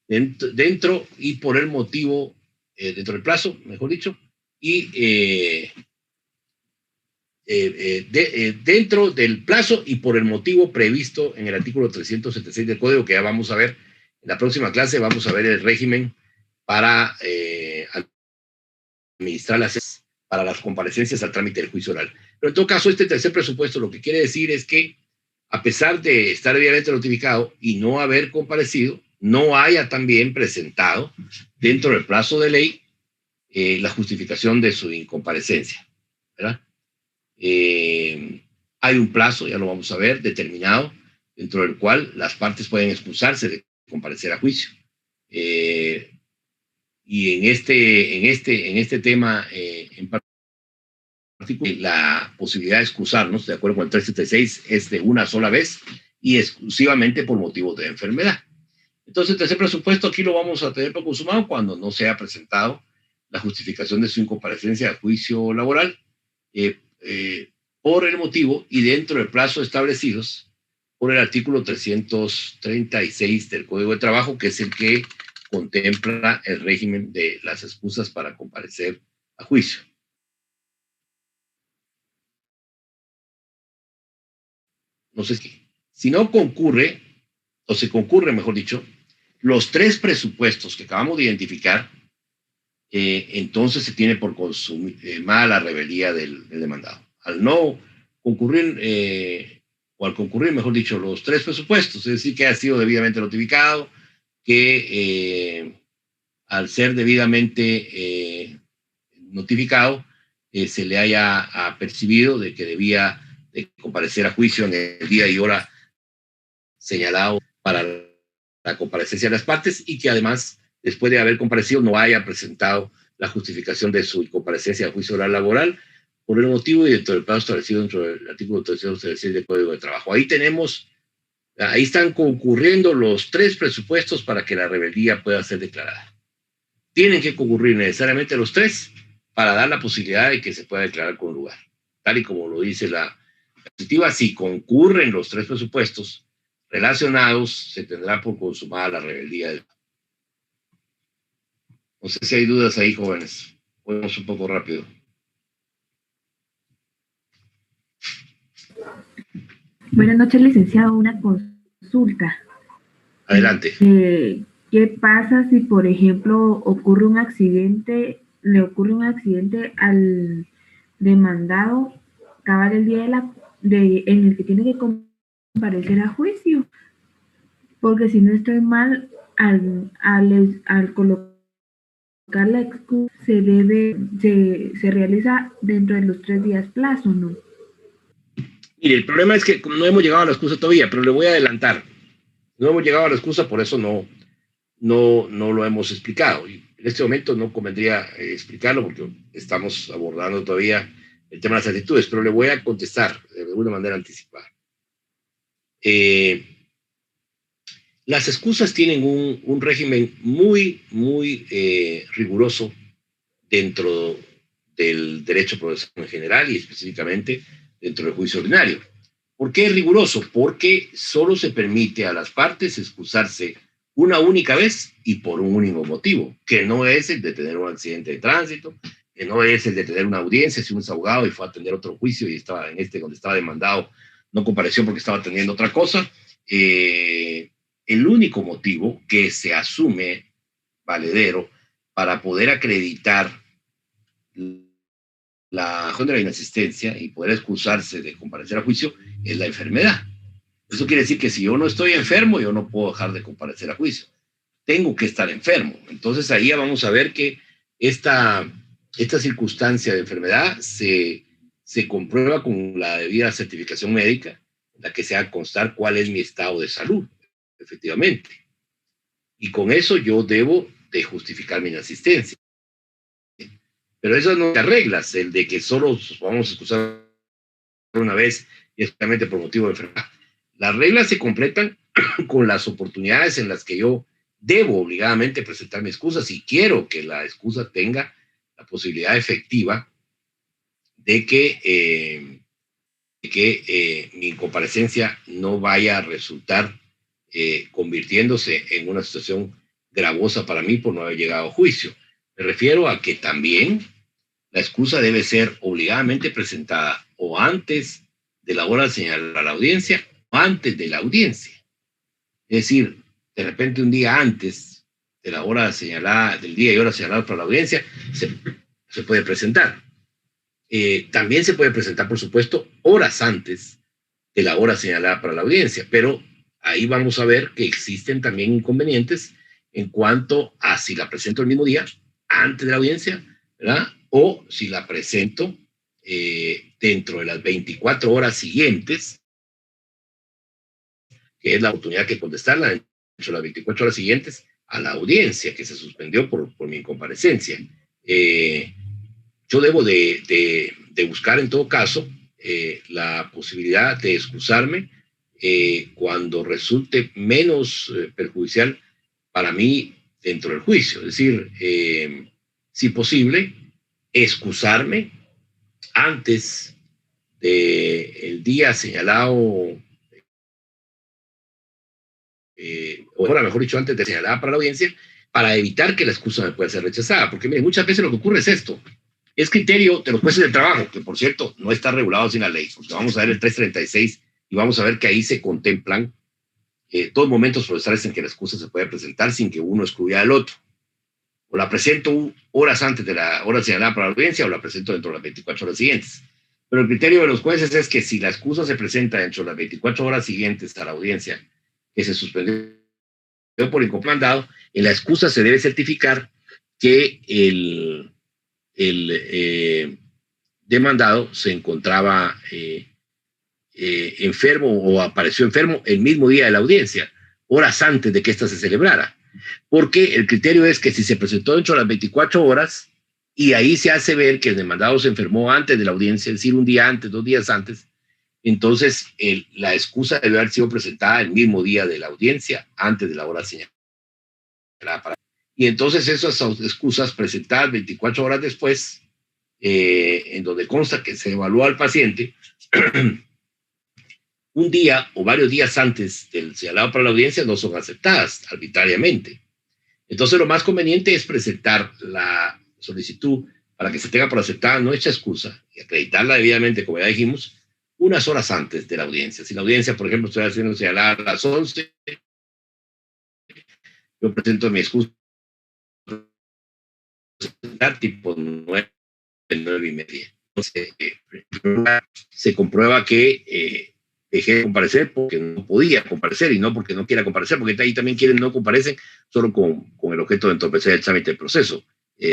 dentro y por el motivo, dentro del plazo, mejor dicho, y dentro del plazo y por el motivo previsto en el artículo 376 del Código, que ya vamos a ver en la próxima clase. Vamos a ver el régimen para administrar para las comparecencias al trámite del juicio oral. Pero en todo caso, este tercer presupuesto lo que quiere decir es que, a pesar de estar debidamente notificado y no haber comparecido, no haya también presentado dentro del plazo de ley la justificación de su incomparecencia, ¿verdad? Hay un plazo, ya lo vamos a ver, determinado, dentro del cual las partes pueden excusarse de comparecer a juicio. Y en este tema en particular, la posibilidad de excusarnos, de acuerdo con el 376, es de una sola vez y exclusivamente por motivos de enfermedad. Entonces, el tercer presupuesto aquí lo vamos a tener por consumado cuando no se ha presentado la justificación de su incomparecencia a juicio laboral por el motivo y dentro del plazo establecidos por el artículo 336 del Código de Trabajo, que es el que contempla el régimen de las excusas para comparecer a juicio. No sé si no concurre, o se concurre, mejor dicho, los tres presupuestos que acabamos de identificar, entonces se tiene por consumada la rebeldía del demandado. Al no concurrir, o al concurrir, mejor dicho, los tres presupuestos, es decir, que ha sido debidamente notificado, que al ser debidamente notificado, se le haya percibido de que debía de comparecer a juicio en el día y hora señalado para la comparecencia de las partes, y que además, después de haber comparecido, no haya presentado la justificación de su comparecencia a juicio oral laboral por el motivo y dentro del plazo establecido dentro del artículo 336 del Código de Trabajo. Ahí están concurriendo los tres presupuestos para que la rebeldía pueda ser declarada. Tienen que concurrir necesariamente los tres para dar la posibilidad de que se pueda declarar con lugar. Tal y como lo dice la diapositiva, si concurren los tres presupuestos relacionados, se tendrá por consumada la rebeldía. No sé si hay dudas ahí, jóvenes. Vamos un poco rápido. Buenas noches, licenciado. Una consulta. Adelante. ¿Qué pasa si, por ejemplo, le ocurre un accidente al demandado cabal el día en el que tiene que comparecer a juicio? Porque si no estoy mal, al colocar la excusa se realiza dentro de los 3 días plazo, ¿no? Mire, el problema es que no hemos llegado a la excusa todavía, pero le voy a adelantar. No hemos llegado a la excusa, por eso no lo hemos explicado. Y en este momento no convendría explicarlo porque estamos abordando todavía el tema de las actitudes, pero le voy a contestar de alguna manera anticipada. Las excusas tienen un régimen muy, muy riguroso dentro del derecho procesal en general y específicamente dentro del juicio ordinario. ¿Por qué es riguroso? Porque solo se permite a las partes excusarse una única vez y por un único motivo, que no es el de tener un accidente de tránsito, que no es el de tener una audiencia, si uno es abogado y fue a atender otro juicio y estaba en este donde estaba demandado, no compareció porque estaba atendiendo otra cosa. El único motivo que se asume valedero para poder acreditar la razón de la inasistencia y poder excusarse de comparecer a juicio es la enfermedad. Eso quiere decir que si yo no estoy enfermo, yo no puedo dejar de comparecer a juicio. Tengo que estar enfermo. Entonces ahí vamos a ver que esta circunstancia de enfermedad se comprueba con la debida certificación médica, en la que se haga constar cuál es mi estado de salud, efectivamente. Y con eso yo debo de justificar mi inasistencia. Pero esas no son reglas, el de que solo vamos a excusar una vez y especialmente por motivo de enfermedad. Las reglas se completan con las oportunidades en las que yo debo obligadamente presentar mi excusa si quiero que la excusa tenga la posibilidad efectiva de que mi comparecencia no vaya a resultar convirtiéndose en una situación gravosa para mí por no haber llegado a juicio. Me refiero a que también la excusa debe ser obligadamente presentada o antes de la hora señalada a la audiencia o antes de la audiencia. Es decir, de repente un día antes de la hora señalada, del día y hora señalada para la audiencia, se puede presentar. También se puede presentar, por supuesto, horas antes de la hora señalada para la audiencia, pero ahí vamos a ver que existen también inconvenientes en cuanto a si la presento el mismo día, antes de la audiencia, ¿verdad? O si la presento dentro de las 24 horas siguientes, que es la oportunidad que contestarla dentro de las 24 horas siguientes a la audiencia que se suspendió por mi incomparecencia. Yo debo de buscar en todo caso la posibilidad de excusarme cuando resulte menos perjudicial para mí dentro del juicio. Es decir, si posible, excusarme antes del día señalado, o ahora mejor dicho, antes de señalada para la audiencia, para evitar que la excusa me pueda ser rechazada. Porque miren, muchas veces lo que ocurre es esto. Es criterio de los jueces del trabajo, que por cierto no está regulado sin la ley, porque vamos a ver el 336 y vamos a ver que ahí se contemplan dos momentos procesales en que la excusa se puede presentar sin que uno excluya al otro. O la presento horas antes de la hora señalada para la audiencia o la presento dentro de las 24 horas siguientes. Pero el criterio de los jueces es que si la excusa se presenta dentro de las 24 horas siguientes a la audiencia que se suspendió por incumplimiento, en la excusa se debe certificar que el demandado se encontraba enfermo o apareció enfermo el mismo día de la audiencia, horas antes de que ésta se celebrara. Porque el criterio es que si se presentó dentro de las 24 horas y ahí se hace ver que el demandado se enfermó antes de la audiencia, es decir, un día antes, 2 días antes, entonces la excusa debe haber sido presentada el mismo día de la audiencia, antes de la hora señalada. Y entonces esas excusas presentadas 24 horas después, en donde consta que se evaluó al paciente un día o varios días antes del señalado para la audiencia, no son aceptadas arbitrariamente. Entonces lo más conveniente es presentar la solicitud para que se tenga por aceptada nuestra excusa y acreditarla debidamente, como ya dijimos, unas horas antes de la audiencia. Si la audiencia, por ejemplo, estoy haciendo señalada a las 11, yo presento mi excusa tipo 9, 9:30. Entonces, se comprueba que dejé de comparecer porque no podía comparecer y no porque no quiera comparecer, porque ahí también quieren no comparecen solo con el objeto de entorpecer el trámite del proceso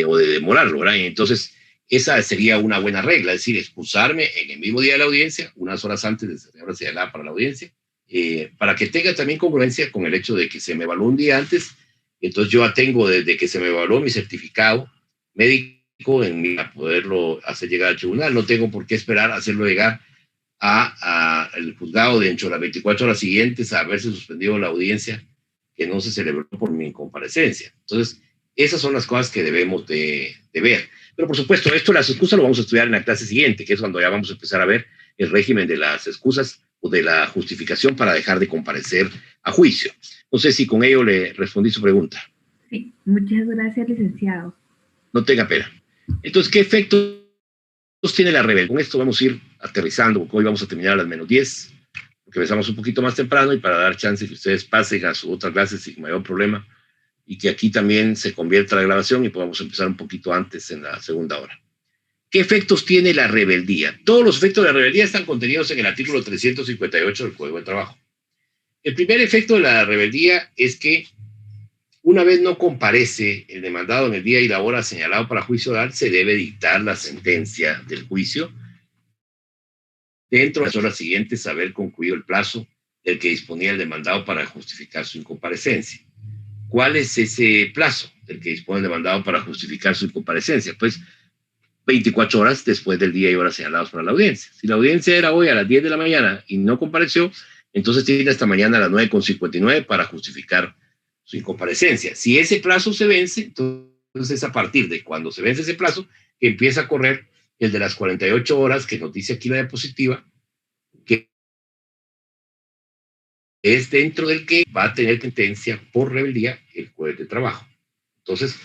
o de demorarlo, ¿verdad? Y entonces, esa sería una buena regla, es decir, excusarme en el mismo día de la audiencia, unas horas antes de la hora señalada para la audiencia, para que tenga también congruencia con el hecho de que se me evaluó un día antes. Entonces yo tengo desde que se me evaluó mi certificado médico a poderlo hacer llegar al tribunal. No tengo por qué esperar a hacerlo llegar al juzgado dentro de las 24 horas siguientes a haberse suspendido la audiencia que no se celebró por mi incomparecencia. Entonces, esas son las cosas que debemos de ver. Pero, por supuesto, esto de las excusas lo vamos a estudiar en la clase siguiente, que es cuando ya vamos a empezar a ver el régimen de las excusas o de la justificación para dejar de comparecer a juicio. No sé si con ello le respondí su pregunta. Sí, muchas gracias, licenciado. No tenga pena. Entonces, ¿qué efectos tiene la rebeldía? Con esto vamos a ir aterrizando, porque hoy vamos a terminar a las -10, porque empezamos un poquito más temprano y para dar chance que ustedes pasen a su otra clase sin mayor problema y que aquí también se convierta la grabación y podamos empezar un poquito antes en la segunda hora. ¿Qué efectos tiene la rebeldía? Todos los efectos de la rebeldía están contenidos en el artículo 358 del Código de Trabajo. El primer efecto de la rebeldía es que una vez no comparece el demandado en el día y la hora señalado para juicio oral, se debe dictar la sentencia del juicio dentro de las horas siguientes haber concluido el plazo del que disponía el demandado para justificar su incomparecencia. ¿Cuál es ese plazo del que dispone el demandado para justificar su incomparecencia? Pues 24 horas después del día y hora señalados para la audiencia. Si la audiencia era hoy a las 10 de la mañana y no compareció, entonces tiene hasta mañana a las 9:59 para justificar su incomparecencia. Si ese plazo se vence, entonces es a partir de cuando se vence ese plazo que empieza a correr el de las 48 horas que nos dice aquí la diapositiva, que es dentro del que va a tener sentencia por rebeldía el juez de trabajo. Entonces,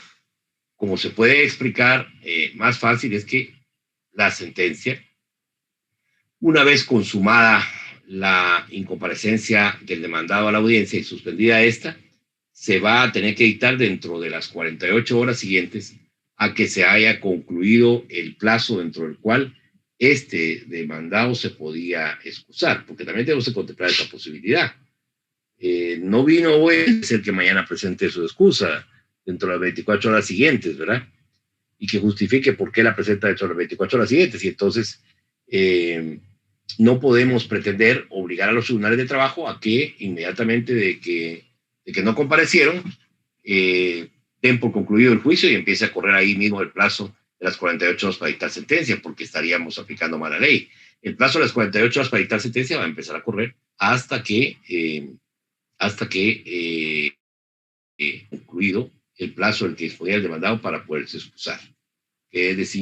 como se puede explicar más fácil, es que la sentencia, una vez consumada la incomparecencia del demandado a la audiencia y suspendida esta, se va a tener que dictar dentro de las 48 horas siguientes a que se haya concluido el plazo dentro del cual este demandado se podía excusar, porque también tenemos que contemplar esa posibilidad. No vino hoy, es el que mañana presente su excusa dentro de las 24 horas siguientes, ¿verdad? Y que justifique por qué la presenta dentro de las 24 horas siguientes. Y entonces no podemos pretender obligar a los tribunales de trabajo a que inmediatamente de que no comparecieron, den por concluido el juicio y empiece a correr ahí mismo el plazo de las 48 horas para dictar sentencia, porque estaríamos aplicando mala ley. El plazo de las 48 horas para dictar sentencia va a empezar a correr hasta que concluido el plazo del que disponía el demandado para poderse excusar, que es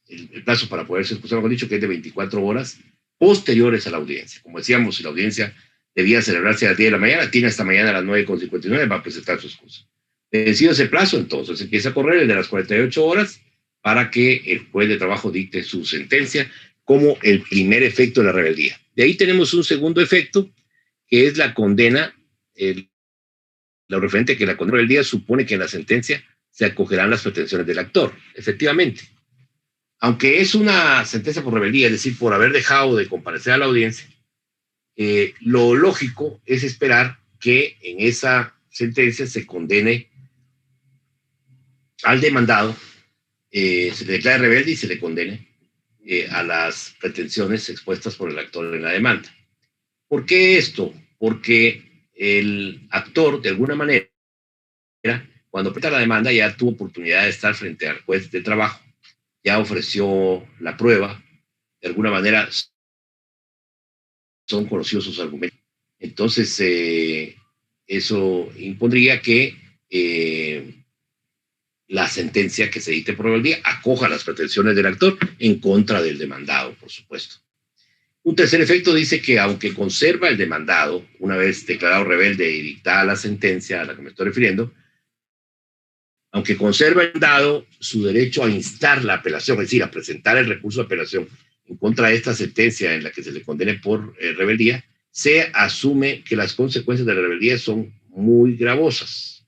el plazo para poderse excusar, mejor dicho, que es de 24 horas posteriores a la audiencia. Como decíamos, si la audiencia debía celebrarse a las 10 de la mañana, tiene hasta mañana a las 9:59 para presentar su excusa. Vencido ese plazo, entonces empieza a correr el de las 48 horas para que el juez de trabajo dicte su sentencia como el primer efecto de la rebeldía. De ahí tenemos un segundo efecto, que es la condena. Lo referente a que la condena de rebeldía supone que en la sentencia se acogerán las pretensiones del actor. Efectivamente, aunque es una sentencia por rebeldía, es decir, por haber dejado de comparecer a la audiencia, lo lógico es esperar que en esa sentencia se condene al demandado, se le declare rebelde y se le condene a las pretensiones expuestas por el actor en la demanda. ¿Por qué esto? Porque el actor, de alguna manera, cuando presenta la demanda, ya tuvo oportunidad de estar frente al juez de trabajo, ya ofreció la prueba, de alguna manera son conocidos sus argumentos. Entonces, eso impondría que la sentencia que se dicte por rebeldía acoja las pretensiones del actor en contra del demandado, por supuesto. Un tercer efecto dice que aunque conserva el demandado, una vez declarado rebelde y dictada la sentencia a la que me estoy refiriendo, aunque conserva el demandado su derecho a instar la apelación, es decir, a presentar el recurso de apelación en contra de esta sentencia en la que se le condene por rebeldía, se asume que las consecuencias de la rebeldía son muy gravosas.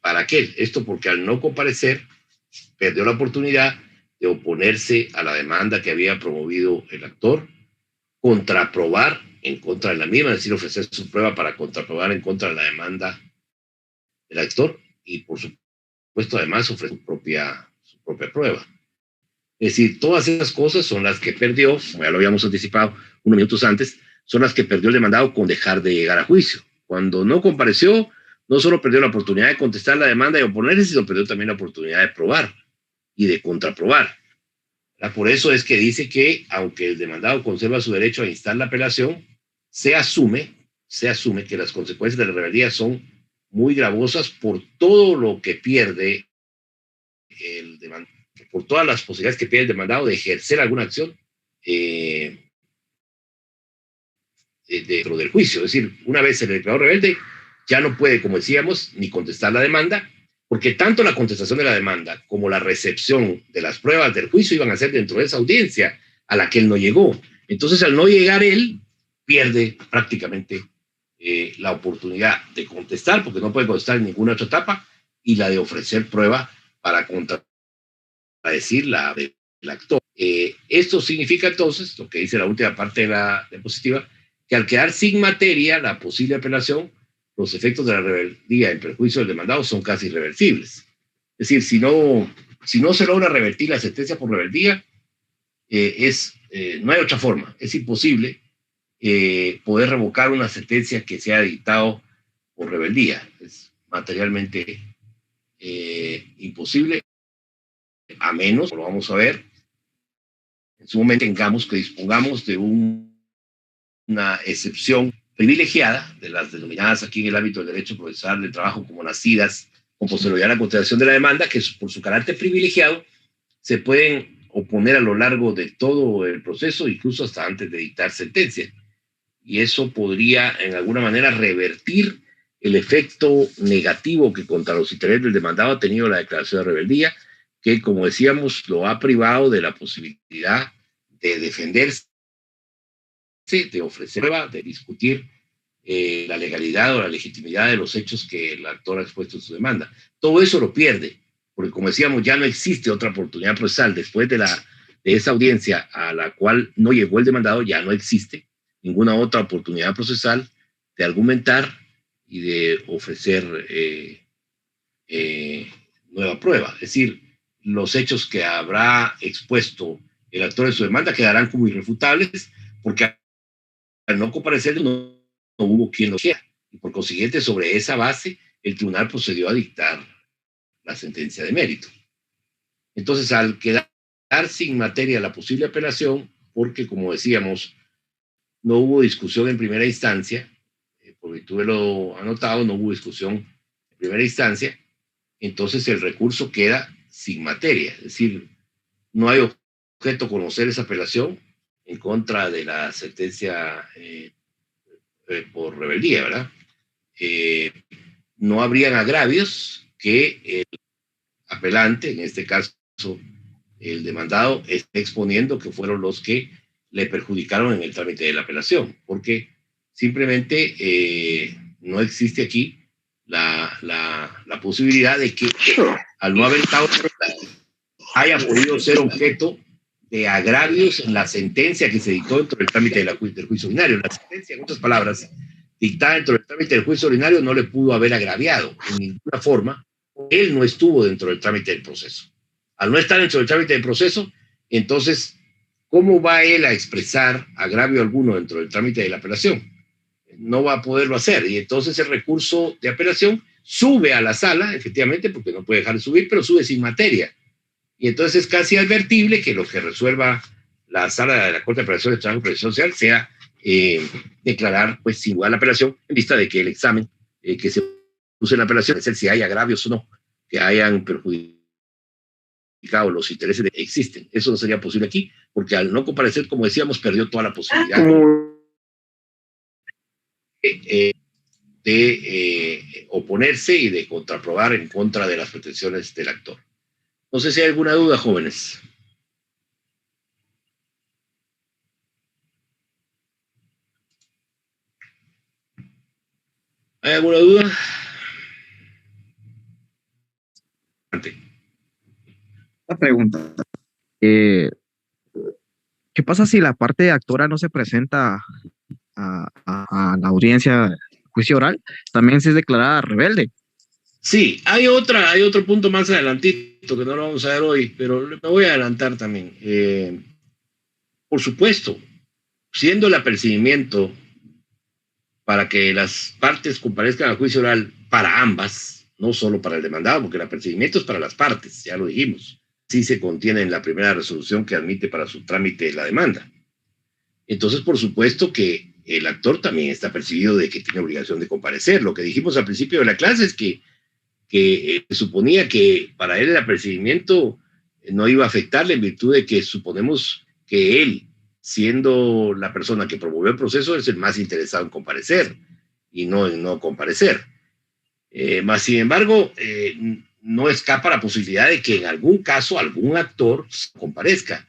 ¿Para aquel? Esto porque al no comparecer perdió la oportunidad de oponerse a la demanda que había promovido el actor, contraprobar en contra de la misma, es decir, ofrecer su prueba para contraprobar en contra de la demanda del actor y, por supuesto, además ofrecer su propia prueba. Es decir, todas esas cosas son las que perdió, como ya lo habíamos anticipado unos minutos antes, son las que perdió el demandado con dejar de llegar a juicio. Cuando no compareció, no solo perdió la oportunidad de contestar la demanda y oponerse, sino perdió también la oportunidad de probar y de contraprobar. Por eso es que dice que, aunque el demandado conserva su derecho a instar la apelación, se asume se asume que las consecuencias de la rebeldía son muy gravosas por todo lo que pierde el demandado, por todas las posibilidades que pierde el demandado de ejercer alguna acción dentro del juicio. Es decir, una vez el declarado rebelde, ya no puede, como decíamos, ni contestar la demanda, porque tanto la contestación de la demanda como la recepción de las pruebas del juicio iban a ser dentro de esa audiencia a la que él no llegó. Entonces, al no llegar él, pierde prácticamente la oportunidad de contestar, porque no puede contestar en ninguna otra etapa, y la de ofrecer prueba para contradecir la del actor. Esto significa entonces, lo que dice la última parte de la diapositiva, que al quedar sin materia la posible apelación, los efectos de la rebeldía en perjuicio del demandado son casi irreversibles. Es decir, si no se logra revertir la sentencia por rebeldía, no hay otra forma. Es imposible poder revocar una sentencia que se ha dictado por rebeldía. Es materialmente imposible, a menos, lo vamos a ver, en su momento dispongamos de una excepción privilegiada, de las denominadas aquí en el ámbito del derecho procesal del trabajo como nacidas con posterioridad a la contestación de la demanda, que por su carácter privilegiado se pueden oponer a lo largo de todo el proceso, incluso hasta antes de dictar sentencia. Y eso podría, en alguna manera, revertir el efecto negativo que contra los intereses del demandado ha tenido la declaración de rebeldía, que, como decíamos, lo ha privado de la posibilidad de defenderse, de ofrecer prueba, de discutir la legalidad o la legitimidad de los hechos que el actor ha expuesto en su demanda. Todo eso lo pierde, porque, como decíamos, ya no existe otra oportunidad procesal después de esa audiencia a la cual no llegó el demandado. Ya no existe ninguna otra oportunidad procesal de argumentar y de ofrecer nueva prueba. Es decir, los hechos que habrá expuesto el actor en su demanda quedarán como irrefutables, porque al no comparecer no hubo quien lo quiera. Y por consiguiente, sobre esa base, el tribunal procedió a dictar la sentencia de mérito. Entonces, al quedar sin materia la posible apelación, porque, como decíamos, no hubo discusión en primera instancia, por virtud de lo anotado, no hubo discusión en primera instancia, entonces el recurso queda sin materia. Es decir, no hay objeto conocer esa apelación en contra de la sentencia por rebeldía, ¿verdad? No habrían agravios que el apelante, en este caso el demandado, esté exponiendo que fueron los que le perjudicaron en el trámite de la apelación, porque simplemente no existe aquí la posibilidad de que al no haber estado haya podido ser objeto de agravios en la sentencia que se dictó dentro del trámite del juicio ordinario. La sentencia, en otras palabras, dictada dentro del trámite del juicio ordinario, no le pudo haber agraviado en ninguna forma. Él no estuvo dentro del trámite del proceso. Al no estar dentro del trámite del proceso, entonces, ¿cómo va él a expresar agravio alguno dentro del trámite de la apelación? No va a poderlo hacer, y entonces el recurso de apelación sube a la sala, efectivamente, porque no puede dejar de subir, pero sube sin materia. Y entonces es casi advertible que lo que resuelva la sala de la Corte de Apelación de Trabajo y Previsión Social sea declarar pues sin duda la apelación, en vista de que el examen que se use en la apelación es el si hay agravios o no que hayan perjudicado los intereses existen. Eso no sería posible aquí, porque al no comparecer, como decíamos, perdió toda la posibilidad de oponerse y de contraprobar en contra de las pretensiones del actor. No sé si hay alguna duda, jóvenes. ¿Hay alguna duda? La pregunta. ¿Qué pasa si la parte actora no se presenta a la audiencia juicio oral? También se es declarada rebelde. Sí, hay otro punto más adelantito que no lo vamos a ver hoy, pero me voy a adelantar también. Por supuesto, siendo el apercibimiento para que las partes comparezcan al juicio oral para ambas, no solo para el demandado, porque el apercibimiento es para las partes, ya lo dijimos. Sí se contiene en la primera resolución que admite para su trámite la demanda. Entonces, por supuesto que el actor también está percibido de que tiene obligación de comparecer. Lo que dijimos al principio de la clase es que suponía que para él el apercibimiento no iba a afectarle en virtud de que suponemos que él, siendo la persona que promovió el proceso, es el más interesado en comparecer y no en no comparecer. Más sin embargo, no escapa la posibilidad de que en algún caso algún actor comparezca.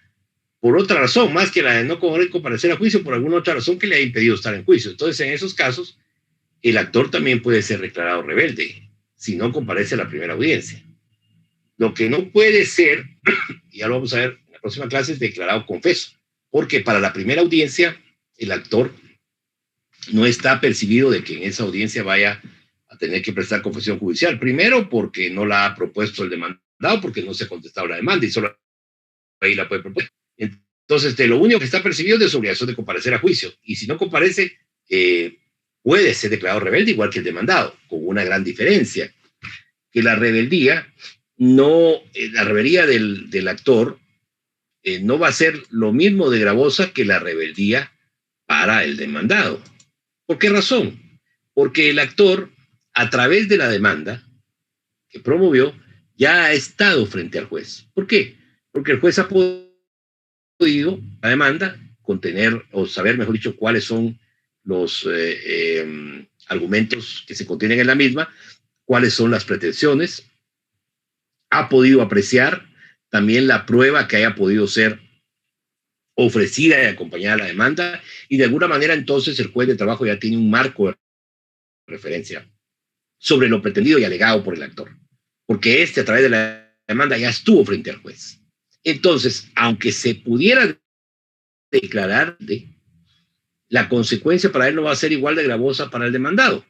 Por otra razón, más que la de no comparecer a juicio, por alguna otra razón que le ha impedido estar en juicio. Entonces, en esos casos, el actor también puede ser declarado rebelde si no comparece a la primera audiencia. Lo que no puede ser, y ya lo vamos a ver en la próxima clase, es declarado confeso, porque para la primera audiencia el actor no está percibido de que en esa audiencia vaya a tener que prestar confesión judicial. Primero, porque no la ha propuesto el demandado, porque no se ha contestado la demanda y solo ahí la puede proponer. Entonces, lo único que está percibido es su obligación de comparecer a juicio. Y si no comparece, puede ser declarado rebelde igual que el demandado, con una gran diferencia, que la rebeldía del actor no va a ser lo mismo de gravosa que la rebeldía para el demandado. ¿Por qué razón? Porque el actor, a través de la demanda que promovió, ya ha estado frente al juez. ¿Por qué? Porque el juez ha podido, la demanda, contener o saber, mejor dicho, cuáles son los argumentos que se contienen en la misma, cuáles son las pretensiones, ha podido apreciar también la prueba que haya podido ser ofrecida y acompañada a la demanda, y de alguna manera entonces el juez de trabajo ya tiene un marco de referencia sobre lo pretendido y alegado por el actor, porque a través de la demanda ya estuvo frente al juez. Entonces, aunque se pudiera declarar, la consecuencia para él no va a ser igual de gravosa para el demandado,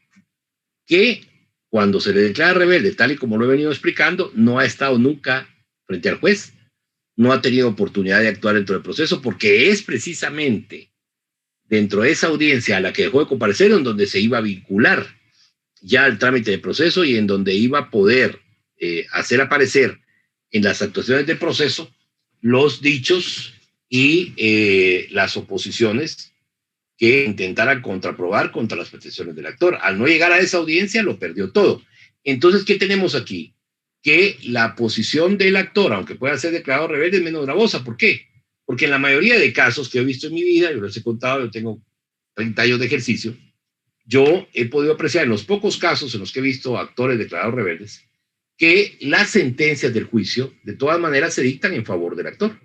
que cuando se le declara rebelde, tal y como lo he venido explicando, no ha estado nunca frente al juez, no ha tenido oportunidad de actuar dentro del proceso, porque es precisamente dentro de esa audiencia a la que dejó de comparecer en donde se iba a vincular ya al trámite de proceso y en donde iba a poder hacer aparecer en las actuaciones del proceso los dichos y las oposiciones que intentaran contraprobar contra las pretensiones del actor. Al no llegar a esa audiencia, lo perdió todo. Entonces, ¿qué tenemos aquí? Que la posición del actor, aunque pueda ser declarado rebelde, es menos gravosa. ¿Por qué? Porque en la mayoría de casos que he visto en mi vida, yo les he contado, yo tengo 30 años de ejercicio, yo he podido apreciar en los pocos casos en los que he visto actores declarados rebeldes, que las sentencias del juicio, de todas maneras, se dictan en favor del actor.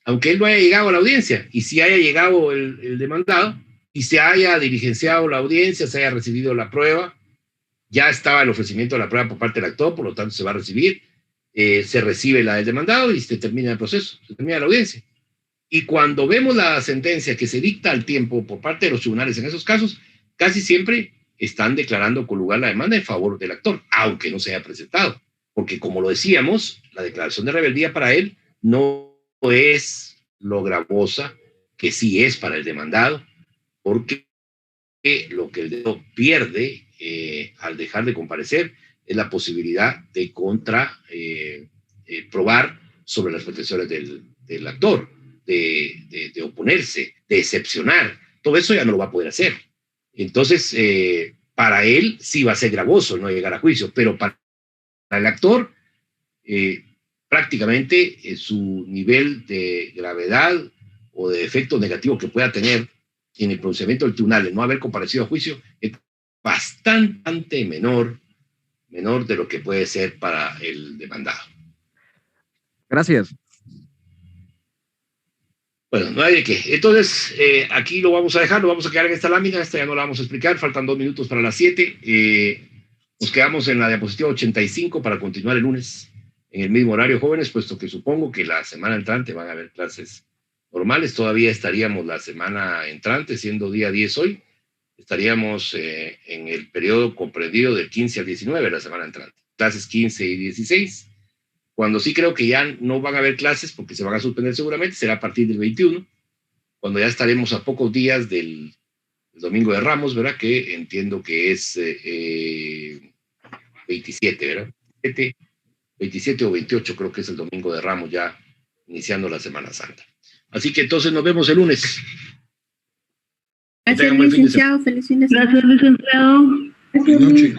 Aunque él no haya llegado a la audiencia, y si haya llegado el demandado, y se haya diligenciado la audiencia, se haya recibido la prueba, ya estaba el ofrecimiento de la prueba por parte del actor, por lo tanto se va a recibir, se recibe la del demandado y se termina el proceso, se termina la audiencia. Y cuando vemos la sentencia que se dicta al tiempo por parte de los tribunales en esos casos, casi siempre están declarando con lugar la demanda en favor del actor, aunque no se haya presentado. Porque como lo decíamos, la declaración de rebeldía para él no es lo gravosa que sí es para el demandado, porque lo que el demandado pierde al dejar de comparecer es la posibilidad de probar sobre las pretensiones del actor, de oponerse, de excepcionar. Todo eso ya no lo va a poder hacer. Entonces, para él sí va a ser gravoso no llegar a juicio, pero para el actor, prácticamente su nivel de gravedad o de efecto negativo que pueda tener en el pronunciamiento del tribunal de no haber comparecido a juicio es bastante menor de lo que puede ser para el demandado. Gracias. Bueno, no hay de qué. Entonces, aquí lo vamos a dejar, lo vamos a quedar en esta lámina, esta ya no la vamos a explicar, faltan 2 minutos para las 7. Nos quedamos en la diapositiva 85 para continuar el lunes en el mismo horario, jóvenes, puesto que supongo que la semana entrante van a haber clases normales. Todavía estaríamos la semana entrante, siendo día 10 hoy, estaríamos en el periodo comprendido del 15 al 19, la semana entrante. Clases 15 y 16. Cuando sí creo que ya no van a haber clases, porque se van a suspender seguramente, será a partir del 21, cuando ya estaremos a pocos días del Domingo de Ramos, ¿verdad? Que entiendo que es 27, ¿verdad? 27 o 28 creo que es el Domingo de Ramos, ya iniciando la Semana Santa. Así que entonces nos vemos el lunes. Que tengan buen fin de semana. licenciado. Feliz fin de semana. Gracias, licenciado. Feliz noche.